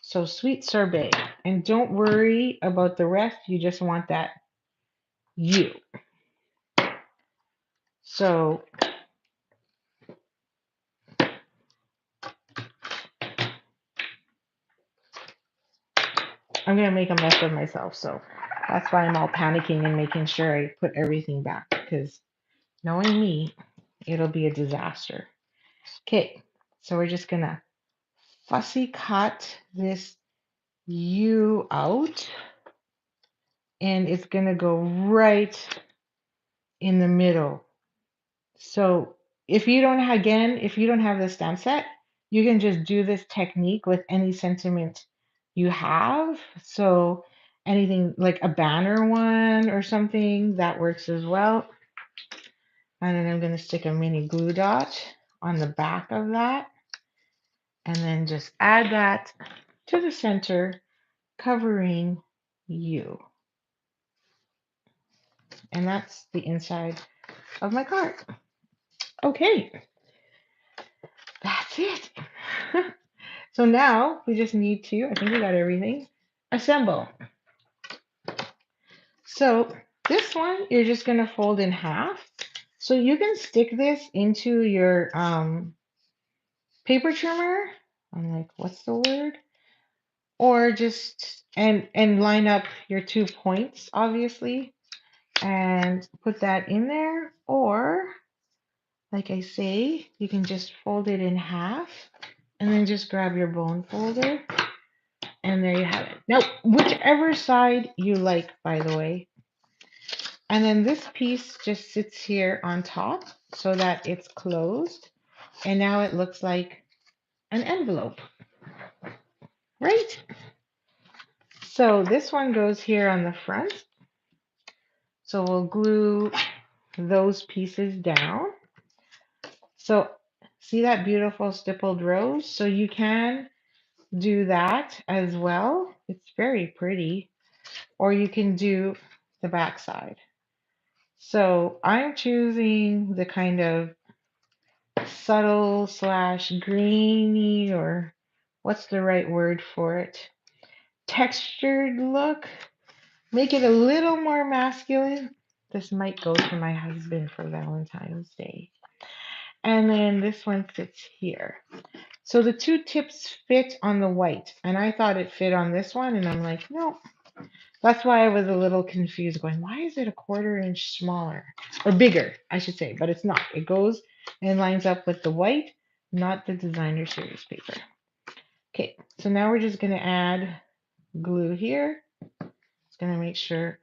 So sweet sorbet. And don't worry about the rest. You just want that U. So I'm going to make a mess of myself. So that's why I'm all panicking and making sure I put everything back. Because knowing me, it'll be a disaster. Okay, so we're just going to fussy cut this U out. And it's going to go right in the middle. So if you don't have, again, if you don't have the stamp set, you can just do this technique with any sentiment you have. So anything like a banner one or something, that works as well. And then I'm going to stick a mini glue dot on the back of that. And then just add that to the center, covering you. And that's the inside of my card. Okay, that's it. So now we just need to, I think we got everything, assemble. So this one, you're just going to fold in half. So you can stick this into your paper trimmer. I'm like, what's the word? Or just, and line up your 2 points, obviously, and put that in there. Or, like I say, you can just fold it in half and then just grab your bone folder. And there you have it. Now, whichever side you like, by the way. And then this piece just sits here on top so that it's closed. And now it looks like an envelope, right? So this one goes here on the front. So we'll glue those pieces down. So see that beautiful stippled rose? So you can do that as well. It's very pretty. Or you can do the back side. So I'm choosing the kind of subtle slash greeny, or what's the right word for it? Textured look. Make it a little more masculine. This might go to my husband for Valentine's Day. And then this one sits here. So the 2 tips fit on the white, and I thought it fit on this one, and I'm like, no. That's why I was a little confused, going, why is it a 1/4 inch smaller? Or bigger, I should say, but it's not. It goes and lines up with the white, not the designer series paper. Okay, so now we're just going to add glue here. Just gonna make sure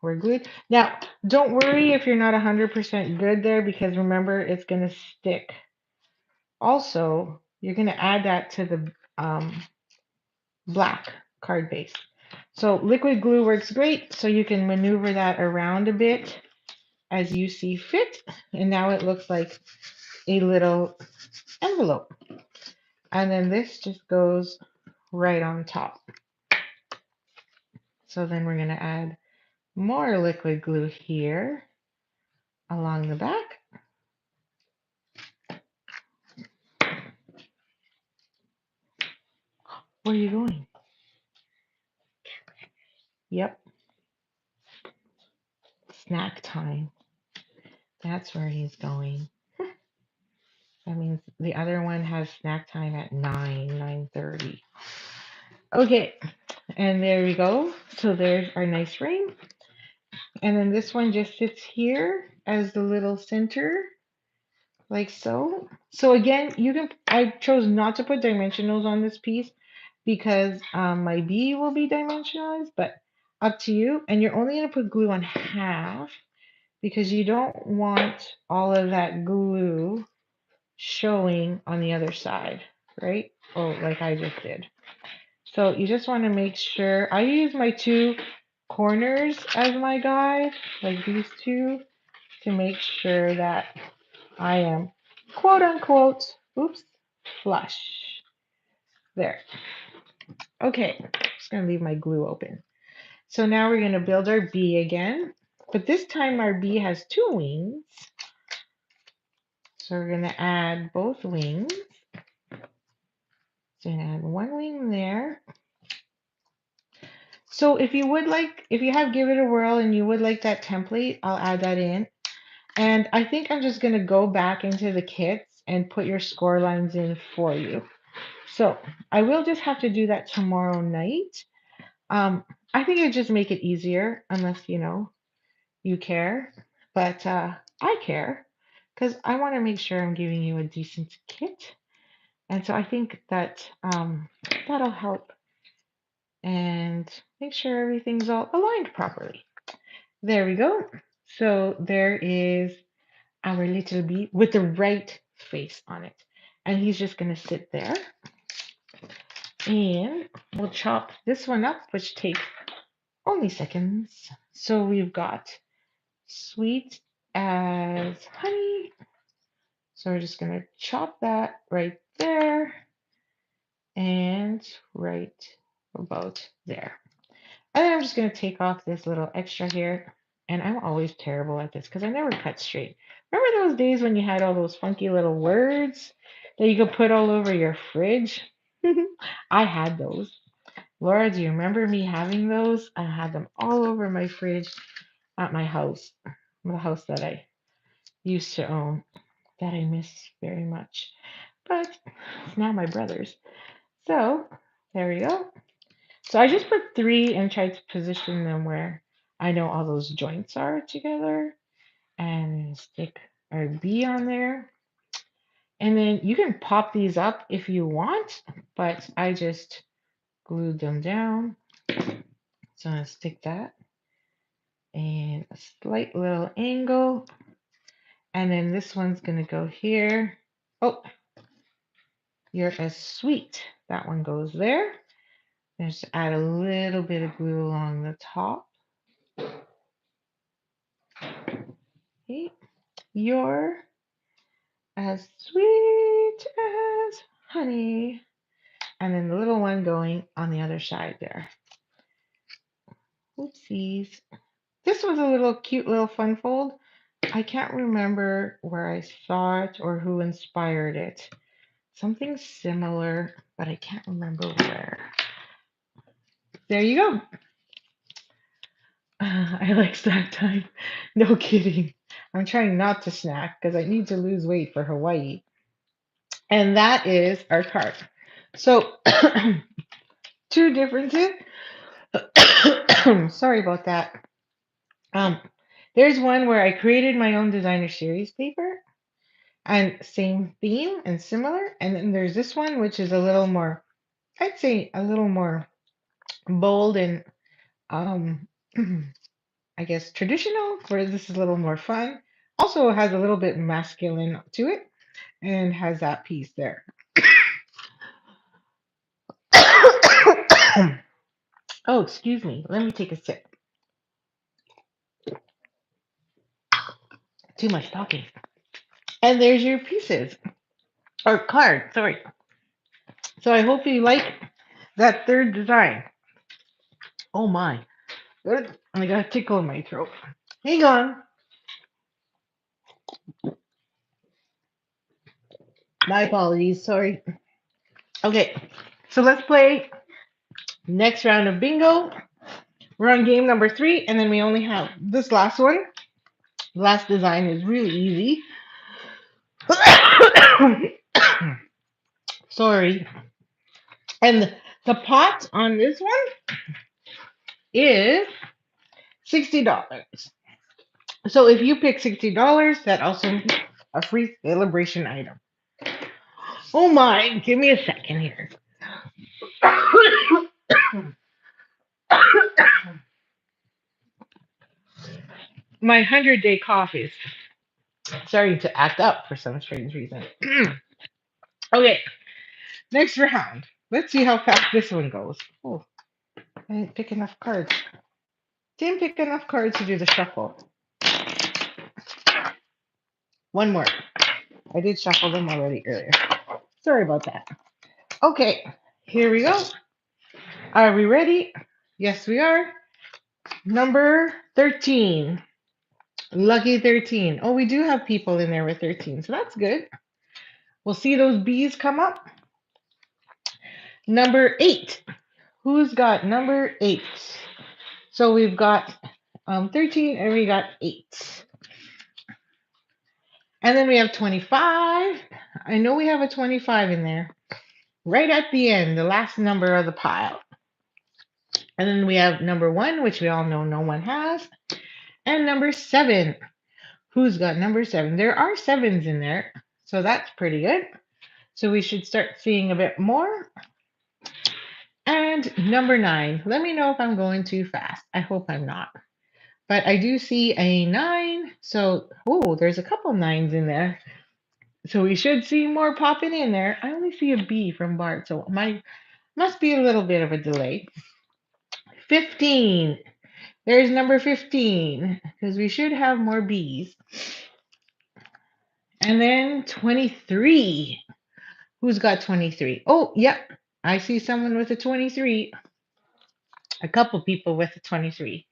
we're glued. Now, don't worry if you're not 100% good there because remember it's gonna stick. Also, you're gonna add that to the black card base. So liquid glue works great, so you can maneuver that around a bit as you see fit. And now it looks like a little envelope. And then this just goes right on top. So then we're gonna add more liquid glue here along the back. Where are you going? Yep, snack time. That's where he's going. That means the other one has snack time at 9:30. Okay, and there we go. So there's our nice ring. And then this one just sits here as the little center, like so. So again, I chose not to put dimensionals on this piece because my bee will be dimensionalized, but up to you. And you're only going to put glue on half because you don't want all of that glue showing on the other side, right? Oh, like I just did. So you just want to make sure. I use my two corners as my guide, like these two, to make sure that I am quote unquote, oops, flush. There. Okay, just gonna leave my glue open. So now we're gonna build our bee again, but this time our bee has two wings. So we're gonna add both wings. So add one wing there. So if you have Give It a Whirl and you would like that template, I'll add that in. And I think I'm just gonna go back into the kits and put your score lines in for you. So I will just have to do that tomorrow night. I think it'd just make it easier unless, you care. But I care because I want to make sure I'm giving you a decent kit. And so I think that that'll help and make sure everything's all aligned properly. There we go. So there is our little bee with the right face on it. And he's just going to sit there. And we'll chop this one up, which takes only seconds. So we've got sweet as honey. So we're just going to chop that right there and right about there. And then I'm just going to take off this little extra here. And I'm always terrible at this because I never cut straight. Remember those days when you had all those funky little words that you could put all over your fridge? I had those. Laura, do you remember me having those? I had them all over my fridge at my house, the house that I used to own, that I miss very much. But it's now my brother's. So there we go. So I just put 3 and tried to position them where I know all those joints are together and stick our bee on there. And then you can pop these up if you want, but I just glued them down. So I'm going to stick that and a slight little angle. And then this one's going to go here. Oh, you're as sweet. That one goes there. Just add a little bit of glue along the top. Okay. You're as sweet as honey. And then the little one going on the other side there. Oopsies. This was a little cute little fun fold. I can't remember where I saw it or who inspired it. Something similar, but I can't remember where. There you go. I like snack time. No kidding. I'm trying not to snack because I need to lose weight for Hawaii. And that is our card. So, 2 differences. Sorry about that. There's one where I created my own designer series paper and same theme and similar. And then there's this one, which is a little more, I'd say a little more bold and I guess, traditional, where this is a little more fun. Also has a little bit masculine to it and has that piece there. Oh, excuse me. Let me take a sip. Too much talking. And there's your pieces. Or card, sorry. So I hope you like that third design. Oh my. Good. I got a tickle in my throat. Hang on. My apologies. Sorry. Okay. So let's play next round of bingo. We're on game number 3, and then we only have this last one. Last design is really easy. Sorry. And the pot on this one is $60. So if you pick $60, that also means a free Sale-abration item. Oh my, give me a second here. My 100-day cough is starting to act up for some strange reason. Okay, next round. Let's see how fast this one goes. Oh, I didn't pick enough cards. Didn't pick enough cards to do the shuffle. One more. I did shuffle them already earlier. Sorry about that. Okay, here we go. Are we ready? Yes, we are. Number 13. Lucky 13. Oh, we do have people in there with 13, so that's good. We'll see those bees come up. Number 8. Who's got number 8? So we've got 13 and we got 8. And then we have 25. I know we have a 25 in there. Right at the end, the last number of the pile. And then we have number 1, which we all know no one has. And number 7. Who's got number 7? There are 7s in there, so that's pretty good. So we should start seeing a bit more. And number 9. Let me know if I'm going too fast. I hope I'm not. But I do see a 9. So, oh, there's a couple 9s in there. So we should see more popping in there. I only see a B from Bart, so must be a little bit of a delay. 15. There's number 15, because we should have more B's. And then 23. Who's got 23? Oh, yep. I see someone with a 23. A couple people with a 23.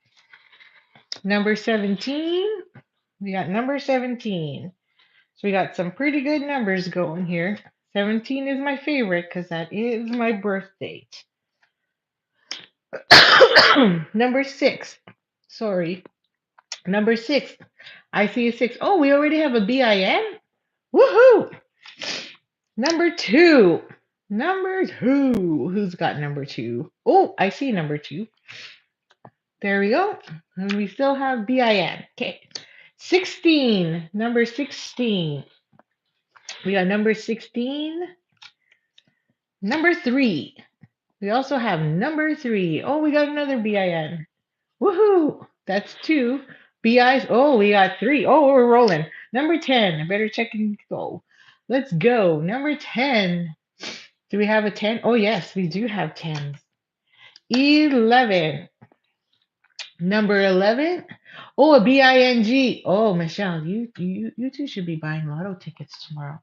Number 17. We got number 17. So we got some pretty good numbers going here. 17 is my favorite because that is my birth date. Number 6. Sorry. Number 6. I see a 6. Oh, we already have a BIN? Woohoo! Number 2. Number 2. Who's got number 2? Oh, I see number 2. There we go. And we still have BIN. Okay. 16. Number 16. We got number 16. Number 3. We also have number 3. Oh, we got another BIN. Woohoo! That's 2. BIs. Oh, we got 3. Oh, we're rolling. Number 10. I better check and go. Let's go. Number 10. Do we have a 10? Oh, yes, we do have 10s. 11. Number 11. Oh, a BING. Oh, Michelle, you two should be buying lotto tickets tomorrow.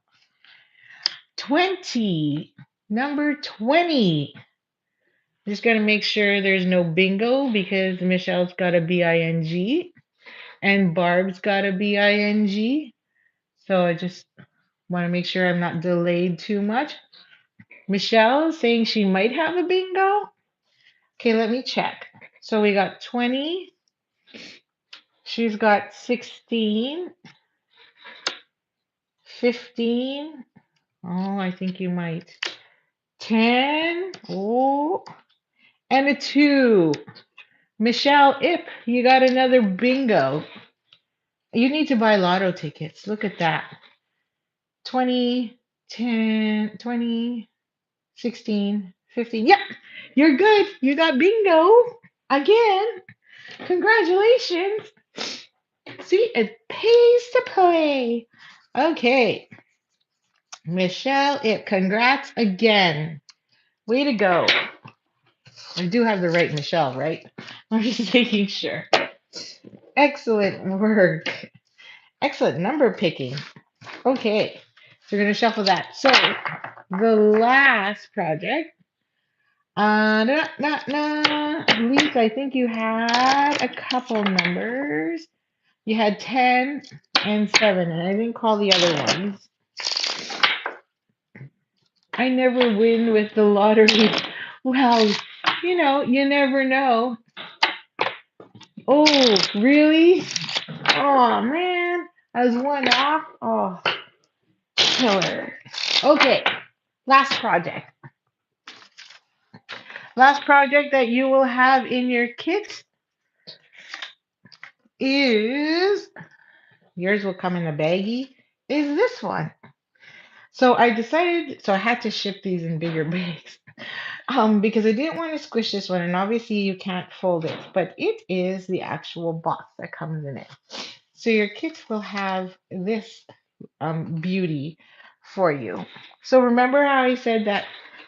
20. Number 20. Just got to make sure there's no bingo because Michelle's got a BING and Barb's got a BING. So I just want to make sure I'm not delayed too much. Michelle is saying she might have a bingo. Okay, let me check. So we got 20. She's got 16. 15. Oh, I think you might. 10. Oh, and a 2. Michelle Ip, you got another bingo. You need to buy lotto tickets. Look at that. 20, 10, 20, 16, 15. Yep, you're good. You got bingo again. Congratulations. See, it pays to play. Okay, Michelle, congrats again. Way to go. I do have the right Michelle, right? I'm just making sure. Excellent work. Excellent number picking. Okay, so we're going to shuffle that. So the last project, Lisa, I think you had a couple numbers. You had 10 and 7, and I didn't call the other ones. I never win with the lottery. Well, you never know. Oh, really? Oh, man. I was one off. Oh, killer. Okay, last project. Last project that you will have in your kit is, yours will come in a baggie, is this one. So I had to ship these in bigger bags. Because I didn't want to squish this one, and obviously you can't fold it, but it is the actual box that comes in it. So your kit will have this beauty for you. So remember how I said that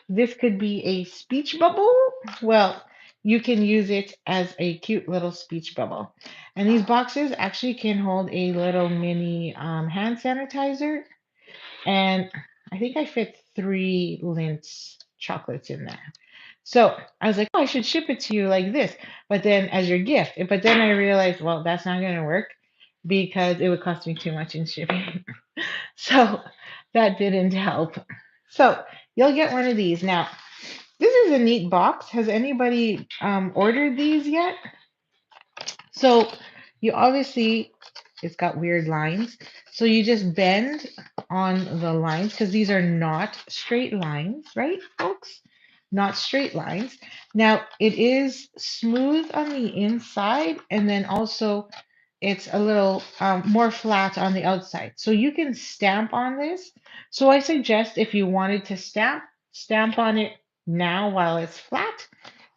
this could be a speech bubble? Well, you can use it as a cute little speech bubble. And these boxes actually can hold a little mini hand sanitizer. And I think I fit 3 Lindt chocolates in there. So I was like, oh, I should ship it to you like this, but then as your gift. But then I realized, well, that's not going to work because it would cost me too much in shipping. So that didn't help. So you'll get one of these. Now, this is a neat box. Has anybody ordered these yet? So you obviously, it's got weird lines. So you just bend on the lines because these are not straight lines, right, folks? Not straight lines. Now it is smooth on the inside, and then also it's a little more flat on the outside. So you can stamp on this. So I suggest if you wanted to stamp on it now while it's flat,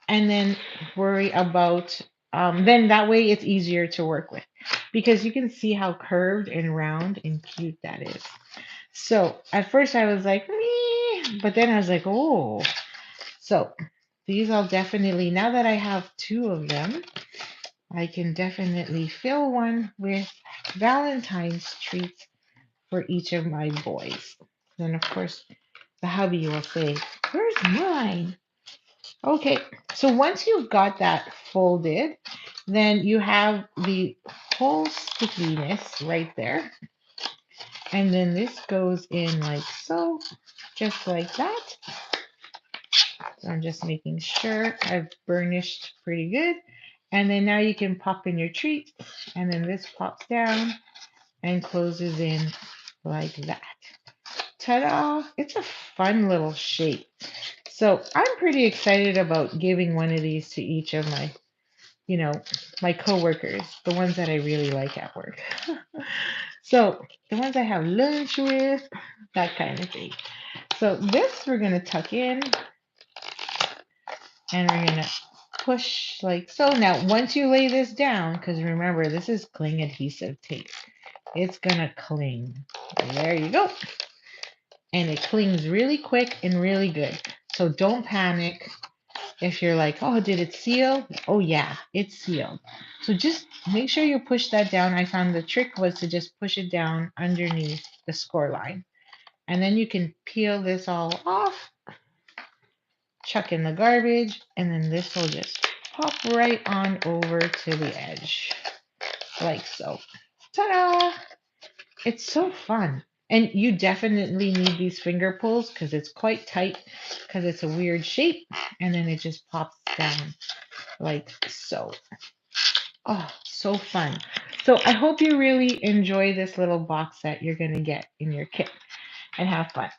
and then worry about then that way it's easier to work with because you can see how curved and round and cute that is. So at first I was like, me, but then I was like, oh. So these I'll definitely, now that I have 2 of them, I can definitely fill one with Valentine's treats for each of my boys. Then of course the hubby will say, where's mine? Okay, so once you've got that folded, then you have the whole stickiness right there. And then this goes in like so, just like that. So I'm just making sure I've burnished pretty good. And then now you can pop in your treat, and then this pops down and closes in like that. Ta-da! It's a fun little shape. So I'm pretty excited about giving one of these to each of my, my coworkers, the ones that I really like at work. So the ones I have lunch with, that kind of thing. So this we're gonna tuck in, and we're gonna push like so. Now, once you lay this down, because remember, this is cling adhesive tape, it's gonna cling. There you go. And it clings really quick and really good. So don't panic if you're like, oh, did it seal? Oh, yeah, it's sealed. So just make sure you push that down. I found the trick was to just push it down underneath the score line. And then you can peel this all off, chuck in the garbage, and then this will just pop right on over to the edge, like so. Ta-da! It's so fun. And you definitely need these finger pulls because it's quite tight because it's a weird shape. And then it just pops down like so. Oh, so fun. So I hope you really enjoy this little box that you're going to get in your kit and have fun.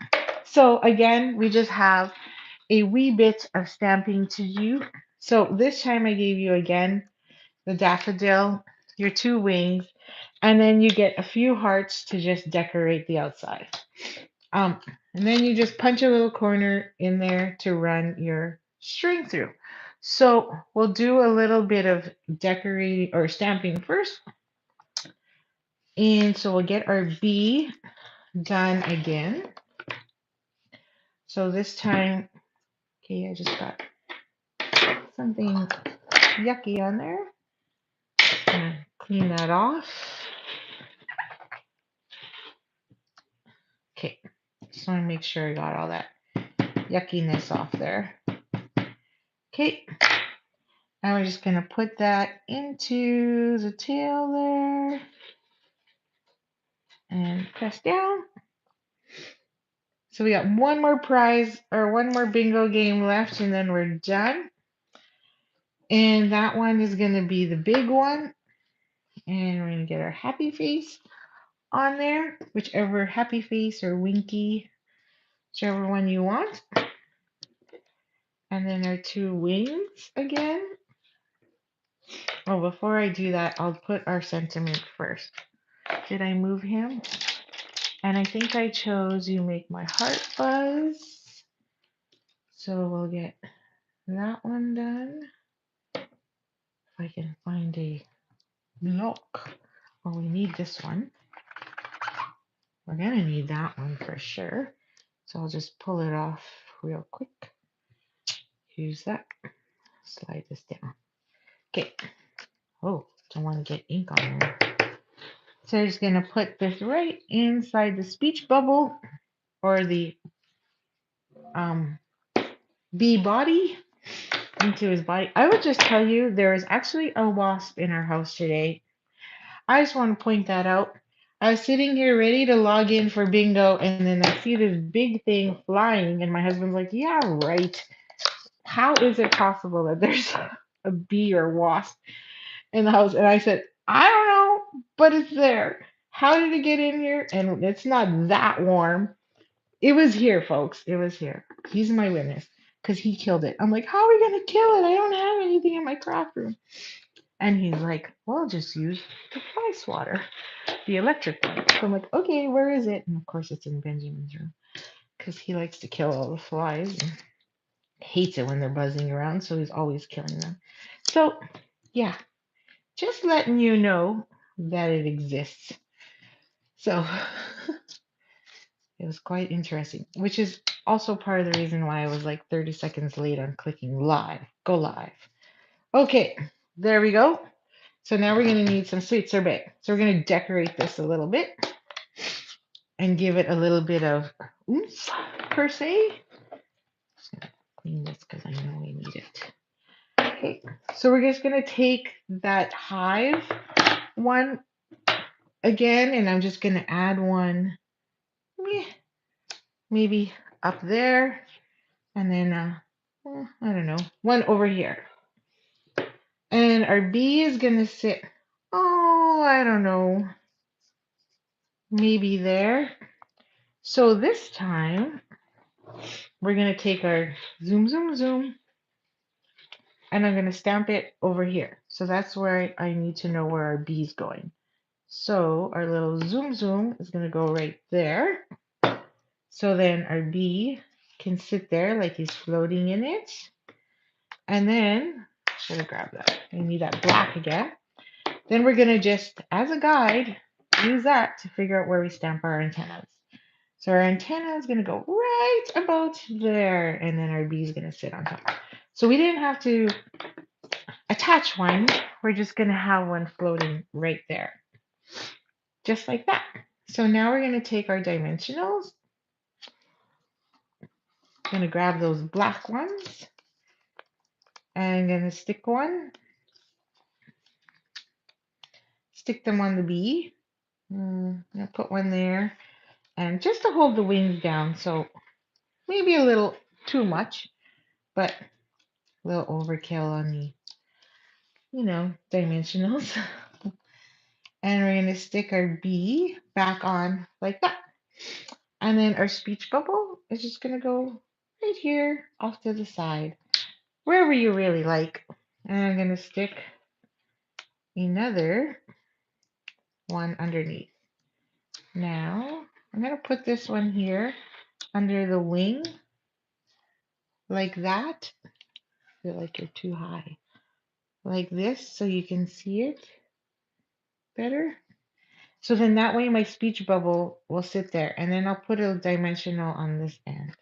So again, we just have a wee bit of stamping to do. So this time I gave you again the daffodil, your 2 wings, and then you get a few hearts to just decorate the outside. Um, and then you just punch a little corner in there to run your string through. So we'll do a little bit of decorating or stamping first. And so we'll get our bee done again. So this time, okay, I just got something yucky on there. Gonna clean that off. Okay, just want to make sure I got all that yuckiness off there. Okay, now we're just gonna put that into the tail there and press down. So we got one more prize or one more bingo game left and then we're done. And that one is gonna be the big one. And we're gonna get our happy face on there, whichever happy face or winky, whichever one you want. And then our two wings again. Oh, before I do that, I'll put our sentiment first. Did I move him? And I think I chose You Make My Heart Buzz. So we'll get that one done. If I can find a block. Well, we need this one. We're gonna need that one for sure. So I'll just pull it off real quick. Use that. Slide this down. Okay. Oh, don't want to get ink on there. So I'm just gonna put this right inside the speech bubble or the bee body into his body. I would just tell you there is actually a wasp in our house today. I just want to point that out. I was sitting here ready to log in for bingo, and then I see this big thing flying, and my husband's like, yeah, right. How is it possible that there's a bee or wasp in the house? And I said, I don't know, but it's there. How did it get in here? And it's not that warm. It was here, folks. It was here. He's my witness because he killed it. I'm like, how are we going to kill it? I don't have anything in my craft room. And he's like, well, just use the fly swatter, the electric one. So I'm like, okay, where is it? And of course, it's in Benjamin's room because he likes to kill all the flies and hates it when they're buzzing around. So he's always killing them. So, yeah, just letting you know that it exists. So it was quite interesting, which is also part of the reason why I was like 30 seconds late on clicking live. Go live. Okay, there we go. So now we're going to need some sweet sorbet. So we're going to decorate this a little bit and give it a little bit of oomph, per se. Just going to clean this because I know we need it. Okay, so we're just going to take that hive one again, and I'm just going to add one maybe up there, and then, I don't know, one over here. And our bee is going to sit, oh, I don't know, maybe there. So this time, we're going to take our zoom, zoom, zoom, and I'm going to stamp it over here. So that's where I need to know where our bee is going. So our little zoom, zoom is going to go right there. So then our bee can sit there like he's floating in it. And then, should have grabbed that. We need that black again. Then we're going to just, as a guide, use that to figure out where we stamp our antennas. So our antenna is going to go right about there, and then our bee is going to sit on top. So we didn't have to attach one. We're just going to have one floating right there, just like that. So now we're going to take our dimensionals. I'm going to grab those black ones, and I'm going to stick one. Stick them on the bee. I'm going to put one there, and just to hold the wings down. So maybe a little too much, but a little overkill on the, dimensionals. And we're going to stick our bee back on like that. And then our speech bubble is just going to go right here off to the side, wherever you really like. And I'm going to stick another one underneath. Now, I'm going to put this one here under the wing like that. feel like you're too high. Like this, so you can see it better. So then that way my speech bubble will sit there, and then I'll put a dimensional on this end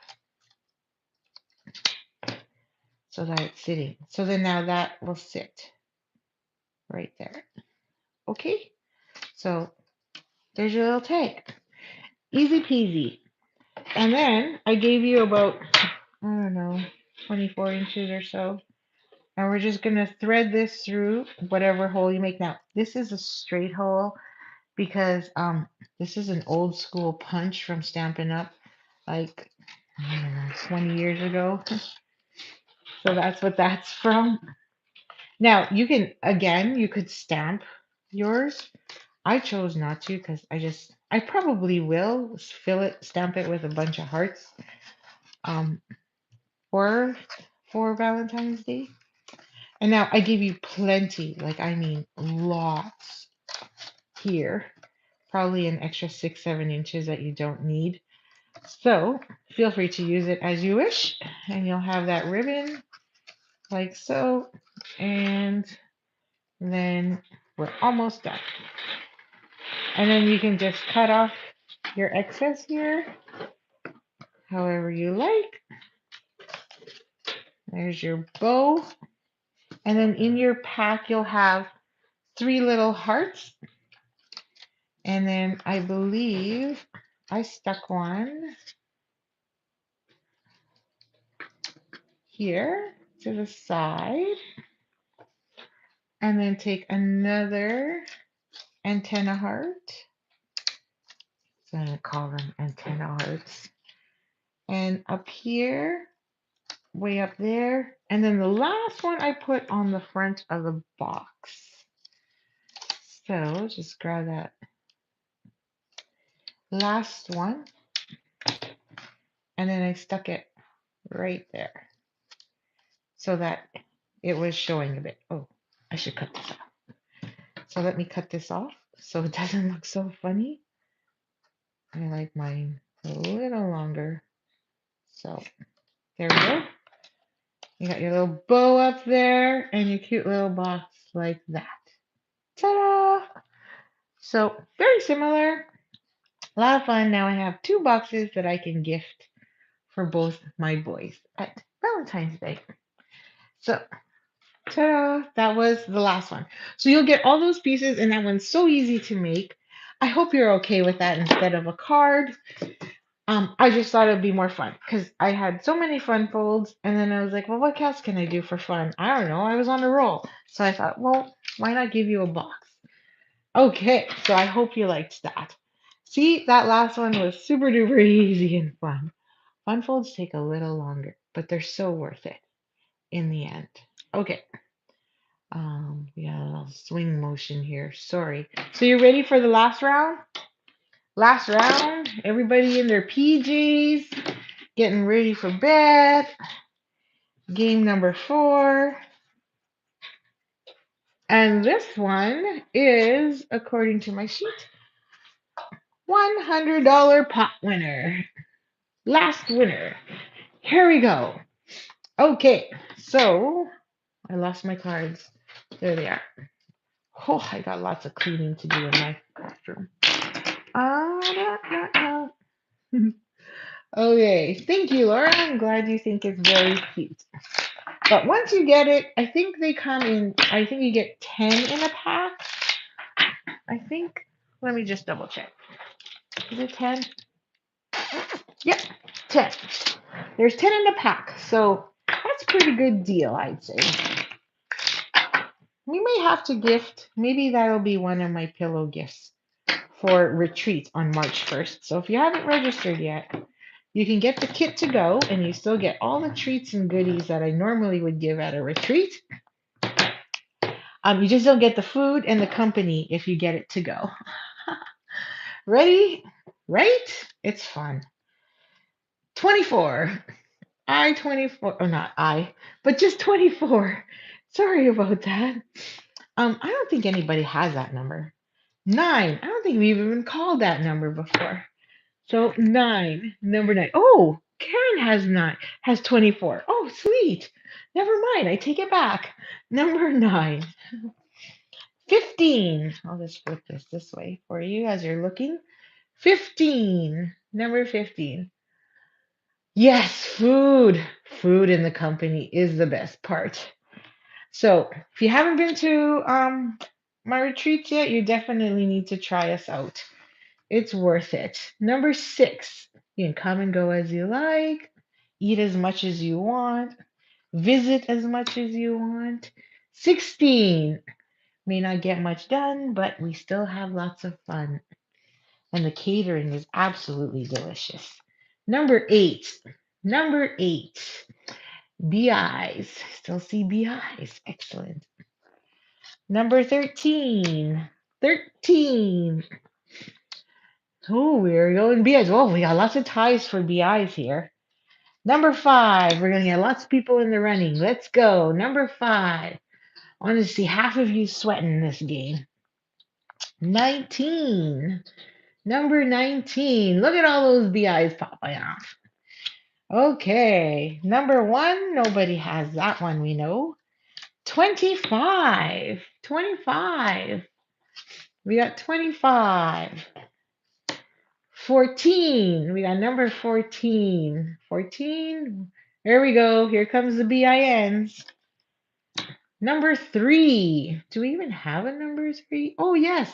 so that it's sitting. So then now that will sit right there. Okay, so there's your little tag. Easy peasy. And then I gave you about, I don't know, 24 inches or so. And we're just going to thread this through whatever hole you make. Now, this is a straight hole because this is an old school punch from Stampin' Up, like, I don't know, 20 years ago. So that's what that's from. Now, you can, again, you could stamp yours. I chose not to because I probably will stamp it with a bunch of hearts um, for, for Valentine's Day. And now I give you plenty, like I mean lots here. Probably an extra 6-7 inches that you don't need. So feel free to use it as you wish. And you'll have that ribbon like so. And then we're almost done. And then you can just cut off your excess here however you like. There's your bow. And then in your pack, you'll have 3 little hearts. And then I believe I stuck one here to the side. And then take another antenna heart. So I'm going to call them antenna hearts. And up here, way up there. And then the last one I put on the front of the box. So just grab that last one. And then I stuck it right there so that it was showing a bit. Oh, I should cut this off. So let me cut this off so it doesn't look so funny. I like mine a little longer. So there we go. You got your little bow up there and your cute little box like that. Ta-da! So very similar. A lot of fun. Now I have 2 boxes that I can gift for both my boys at Valentine's Day. So ta-da! That was the last one. So you'll get all those pieces, and that one's so easy to make. I hope you're okay with that instead of a card. I just thought it'd be more fun because I had so many fun folds, and then I was like, well, what else can I do for fun? I don't know. I was on a roll. So I thought, well, why not give you a box? Okay, so I hope you liked that. See, that last one was super duper easy and fun. Fun folds take a little longer, but they're so worth it in the end. Okay. We got a little swing motion here. Sorry. So you ready for the last round? Last round. Everybody in their PJs, getting ready for bed. Game number 4. And this one is, according to my sheet, $100 pot winner. Last winner. Here we go. Okay, so I lost my cards. There they are. Oh, I got lots of cleaning to do in my bathroom. Okay, thank you, Laura. I'm glad you think it's very cute. But once you get it, I think they come in, I think you get 10 in a pack. I think, let me just double check. Is it 10? Yep, 10. There's 10 in a pack, so that's a pretty good deal, I'd say. We may have to gift, maybe that'll be one of my pillow gifts for retreat on March 1st. So if you haven't registered yet, you can get the kit to go and you still get all the treats and goodies that I normally would give at a retreat. You just don't get the food and the company if you get it to go. Ready? Right? It's fun. 24. 24. Oh, not I, but just 24. Sorry about that. I don't think anybody has that number. 9. I don't think we've even called that number before. So 9, number 9. Oh, Karen has 24. Oh, sweet. Never mind, I take it back. Number 9. 15. I'll just flip this way for you as you're looking. 15. Number 15. Yes, food. Food in the company is the best part. So, if you haven't been to my retreats yet, you definitely need to try us out. It's worth it. Number 6. You can come and go as you like, eat as much as you want, visit as much as you want. 16. May not get much done, but we still have lots of fun. And the catering is absolutely delicious. Number 8. Number 8. BIs. Still see BIs. Excellent. Number 13. 13. Oh, we're going BIs. Oh, we got lots of ties for BIs here. Number 5. We're going to get lots of people in the running. Let's go. Number 5. I want to see half of you sweating this game. 19. Number 19. Look at all those BIs popping off. Okay. Number 1. Nobody has that one, we know. 25. 25. We got 25. 14. We got number 14. 14. There we go. Here comes the BINs. Number 3. Do we even have a number 3? Oh, yes,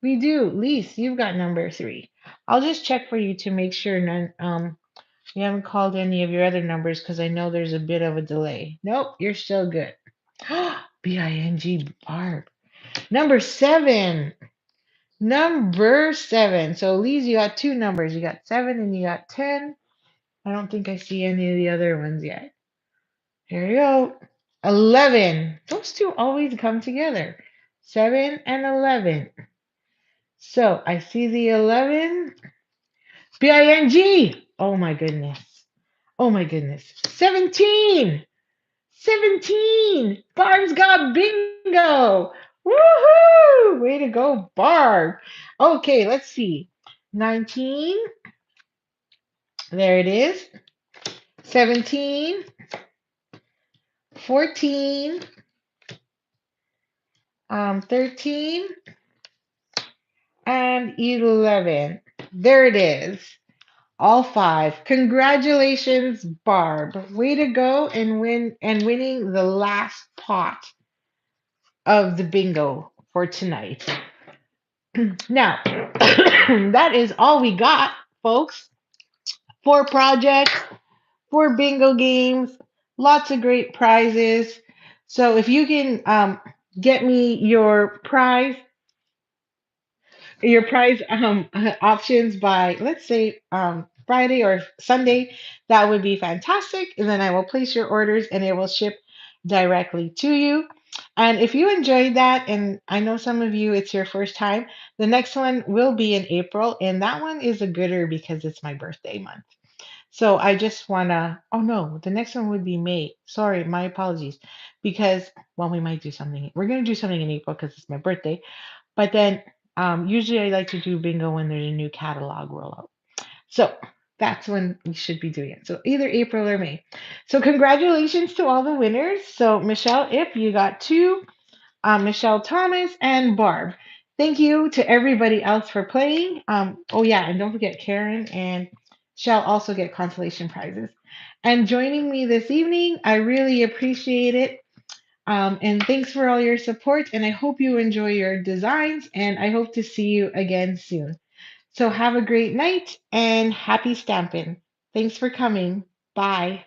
we do. Lise, you've got number 3. I'll just check for you to make sure none you haven't called any of your other numbers because I know there's a bit of a delay. Nope, you're still good. BING Barb. Number 7. Number 7. So, Lise, you got 2 numbers. You got 7 and you got 10. I don't think I see any of the other ones yet. Here you go. 11. Those two always come together. 7 and 11. So, I see the 11. BING. Oh my goodness. Oh my goodness. 17. 17. Barb's got bingo. Woohoo! Way to go, Barb. Okay, let's see. 19. There it is. 17. 14. 13. And 11. There it is. All 5. Congratulations, Barb. Way to go and winning the last pot of the bingo for tonight. Now, that is all we got, folks. 4 projects, 4 bingo games, lots of great prizes. So if you can get me your prize options by, let's say, Friday or Sunday, that would be fantastic. And then I will place your orders and it will ship directly to you. And if you enjoyed that, and I know some of you, it's your first time, the next one will be in April. And that one is a gooder because it's my birthday month. So I just want to, oh no, the next one would be May. Sorry, my apologies. Because, well, we might do something. We're going to do something in April because it's my birthday. But then usually I like to do bingo when there's a new catalog rollout. So that's when we should be doing it. So either April or May. So congratulations to all the winners. So Michelle Ip, you got 2, Michelle Thomas and Barb. Thank you to everybody else for playing. Oh yeah, and don't forget Karen and shall also get consolation prizes. And joining me this evening, I really appreciate it. And thanks for all your support. And I hope you enjoy your designs. And I hope to see you again soon. So have a great night and happy stamping. Thanks for coming. Bye.